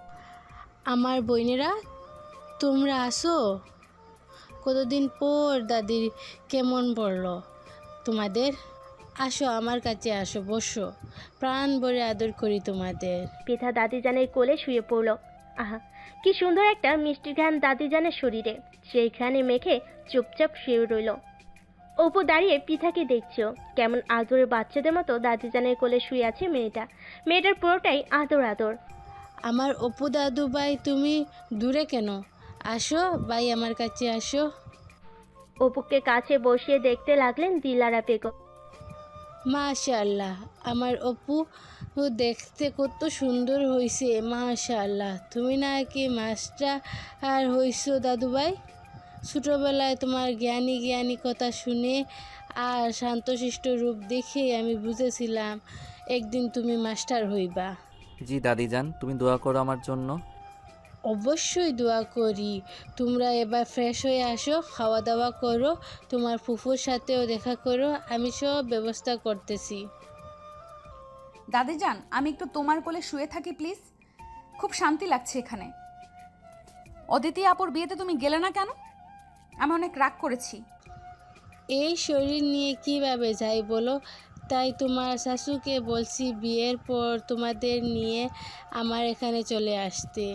আমার বোনেরা, তোমরা আসো। কতদিন পর দাদির কেমন পড়লো তোমাদের? আসো, আমার কাছে আসো, বসো, প্রাণ ভরে আদর করি তোমাদের। পিঠা দাদিজানের কোলে শুয়ে পড়ল। আহা, কি সুন্দর একটা মিষ্টি ঘ্রাণ দাদিজানের শরীরে। সেই ঘ্রাণে মেখে চুপচাপ শুয়ে রইল। অপু দাঁড়িয়ে পিঠাকে দেখছো, কেমন আদরের বাচ্চাদের মতো দাদিজানের কোলে শুয়ে আছে মেয়েটা। মেয়েটার পুরোটাই আদর আদর। আমার অপু দাদু ভাই, তুমি দূরে কেন? আসো ভাই, আমার কাছে আসো। অপুকে কাছে বসিয়ে দেখতে লাগলেন দিলারা বেগম। মাশাআল্লাহ, আমার অপু দেখতে কত সুন্দর হয়েছে, মাশাআল্লাহ। তুমি নাকি মাস্টার আর হইছো দাদু ভাই? ছোটোবেলায় তোমার জ্ঞানী জ্ঞানী কথা শুনে আর শান্তশিষ্ট রূপ দেখে আমি বুঝেছিলাম একদিন তুমি মাস্টার হইবা। জি দাদিজান, তুমি দোয়া করো আমার জন্য। অবশ্যই দোয়া করি। তোমরা এবার ফ্রেশ হয়ে আসো, খাওয়া দাওয়া করো, তোমার ফুফুর সাথেও দেখা করো, আমি সব ব্যবস্থা করতেছি। দাদিজান, আমি একটু তোমার কোলে শুয়ে থাকি প্লিজ, খুব শান্তি লাগছে এখানে। অদিতি আপুর বিয়েতে তুমি গেলে না কেন? আমি অনেক রাগ করেছি। এই শরীর নিয়ে কিভাবে যাই বলো? তাই তোমার শাশুকে বলছি বিয়ের পর তোমাদের নিয়ে আমার এখানে চলে আসতে।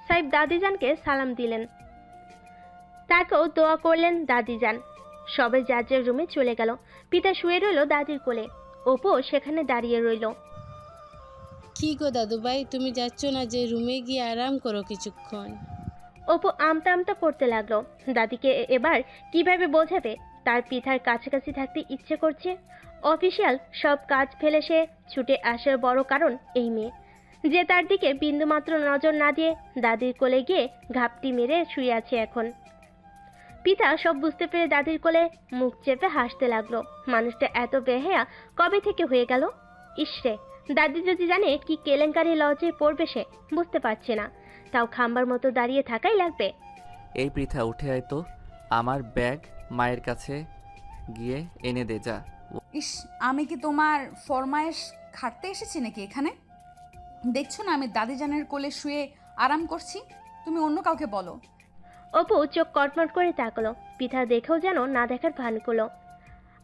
সাহেব দাদিজানকে সালাম দিলেন, তাকেও দোয়া করলেন দাদিজান। সবাই যার যার রুমে চলে গেল। পিতা শুয়ে রইল দাদির কোলে, অপু সেখানে দাঁড়িয়ে রইল। কি গো দাদু ভাই, তুমি যাচ্ছ না যে? রুমে গিয়ে আরাম করো কিছুক্ষণ। অপু আমতা আমতা করতে লাগলো। দাদিকে এবার কিভাবে বোঝাবে তার পিঠার কাছাকাছি থাকতে ইচ্ছে করছে। অফিসিয়াল সব কাজ ফেলে সে ছুটে আসার বড় কারণ এই মেয়ে, যে তার দিকে বিন্দুমাত্র নজর না দিয়ে দাদির কোলে গিয়ে ঘাপটি মেরে শুয়ে আছে এখন। পিতা সব বুঝতে পেরে দাদির কোলে মুখ চেপে হাসতে লাগলো। মানুষটা এত বেহায়া কবে থেকে হয়ে গেল? ইসরে, দাদি যদি জানে কি কেলেঙ্কারি লজ্জে পড়বে সে বুঝতে পারছে না, তাও খাম্বার মতো দাঁড়িয়ে থাকাই লাগবে। এই পৃথা, উঠে আয় তো, আমার ব্যাগ মায়ের কাছে গিয়ে এনে দে যা। ইস, আমি কি তোমার ফরমায়েশ খাটতে এসেছি নাকি এখানে? দেখছো না আমি দাদিজানের কোলে শুয়ে আরাম করছি, তুমি অন্য কাউকে বলো। অপু চোখ কটমট করে তাকালো। পিঠা দেখেও যেন না দেখার ভান করলো।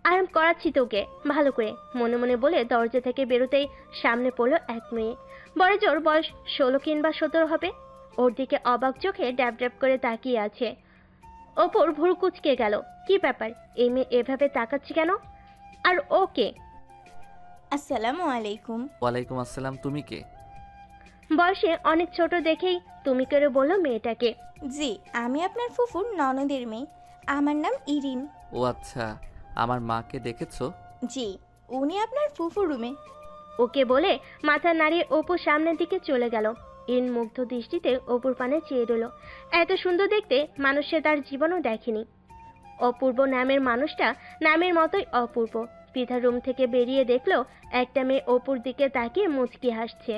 আরাম করাচ্ছি তোকে ভালো করে, মনে মনে বলে দরজা থেকে বেরোতেই সামনে পড়লো এক মেয়ে। বড় জোর বয়স 16 কিংবা 17 হবে। ওর দিকে অবাক চোখে ড্যাব ড্যাব করে তাকিয়ে আছে। অপুর ভুরু কুচকে গেল। কি ব্যাপার, এই মেয়ে এভাবে তাকাচ্ছে কেন? আর ও কে? আসসালামু আলাইকুম। ওয়ালাইকুম আসসালাম। তুমি কে? বয়সে অনেক ছোট দেখেই তুমি করে বললো মেয়েটাকে। জি, আমি আপনার ফুফুর ননদের মেয়ে, আমার নাম ইরিন। ও আচ্ছা, আমার মাকে দেখেছো? জি, উনি আপনার ফুফুর রুমে। ওকে বলে মাথা নাড়িয়ে অপু সামনের দিকে চলে গেল। ইন মুগ্ধ দৃষ্টিতে অপুর পানে চেয়ে রইল। এত সুন্দর দেখতে মানুষ সে তার জীবনও দেখেনি। অপূর্ব নামের মানুষটা নামের মতোই অপূর্ব। পিঠার রুম থেকে বেরিয়ে দেখলো একটা মেয়ে অপুর দিকে তাকিয়ে মুচকি হাসছে।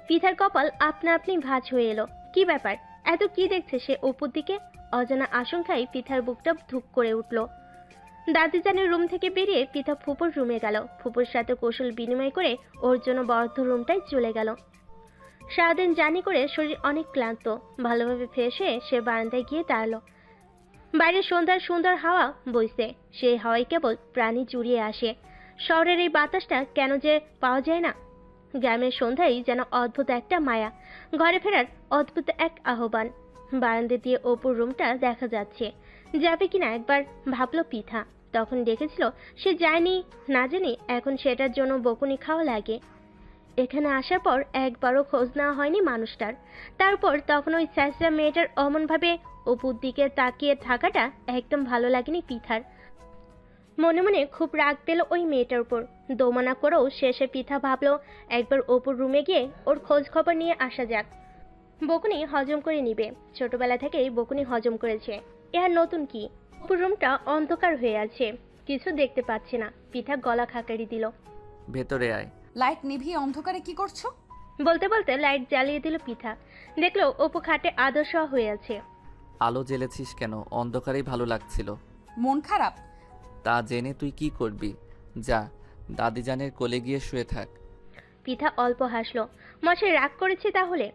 পিঠার কপাল আপনা আপনি ভাঁজ হয়ে এলো। কি ব্যাপার, এত কি দেখছে সে অপুর দিকে? অজানা আশঙ্কায় পিঠার বুকটা ধুক করে উঠল। দাদিজানের রুম থেকে বেরিয়ে পিঠা ফুপুর রুমে গেল। ফুপুর সাথে কৌশল বিনিময় করে ওর জন্য বরাদ্দ রুমটায় চলে গেল। সারাদিন জার্নি করে শরীর অনেক ক্লান্ত। ভালোভাবে ফ্রেশ হয়ে সে বারান্দায় গিয়ে দাঁড়ালো। বাইরে সন্ধ্যার সুন্দর হাওয়া বইছে। সেই হাওয়ায় কেবল প্রাণী জুড়িয়ে আসে। শহরের এই বাতাসটা কেন যে পাওয়া যায় না। গ্রামের সন্ধ্যায় যেন অদ্ভুত একটা মায়া, ঘরে ফেরার অদ্ভুত এক আহ্বান। বারান্দা দিয়ে অপুর রুমটা দেখা যাচ্ছে। যাবে কিনা একবার ভাবলো পিঠা, তখন দেখেছিল সে যায়নি না জানি এখন সেটার জন্য বকুনি খাওয়া লাগে। এখানে আসার পর একবারও খোঁজ নেওয়া হয়নি মানুষটার। তারপর তখন ওই স্যাঁচা মেয়েটার অমনভাবে অপুর দিকে তাকিয়ে থাকাটা একদম ভালো লাগেনি পিঠার। মনে মনে খুব রাগ পেল ওই মেয়েটার উপর। দোমনা করেও শেষে পিঠা ভাবলো একবার অপুর রুমে গিয়ে ওর খোঁজ খবর নিয়ে আসা যাক। বকুনি হজম করে নিবে, ছোটবেলা থেকেই বকুনি হজম করেছে। এ আর নতুন কি? অপুর রুমটা অন্ধকার হয়ে আছে, কিছু দেখতে পাচ্ছে না। পিঠা গলা খাকারি দিল। ভেতরে আয়। লাইট নিভিয়ে অন্ধকারে কি করছো? বলতে বলতে লাইট জ্বালিয়ে দিল পিঠা। দেখলো অপু খাটে আদর্শ হয়ে আছে। আলো জ্বেলেছিস কেন? অন্ধকারেই ভালো লাগছিল। মন খারাপ? তা জেনে তুই কি করবি? যা, দাদিজানের কোলে গিয়ে শুয়ে থাক। পৃথা অল্প হাসলো। মশাই রাগ করেছে তাহলে?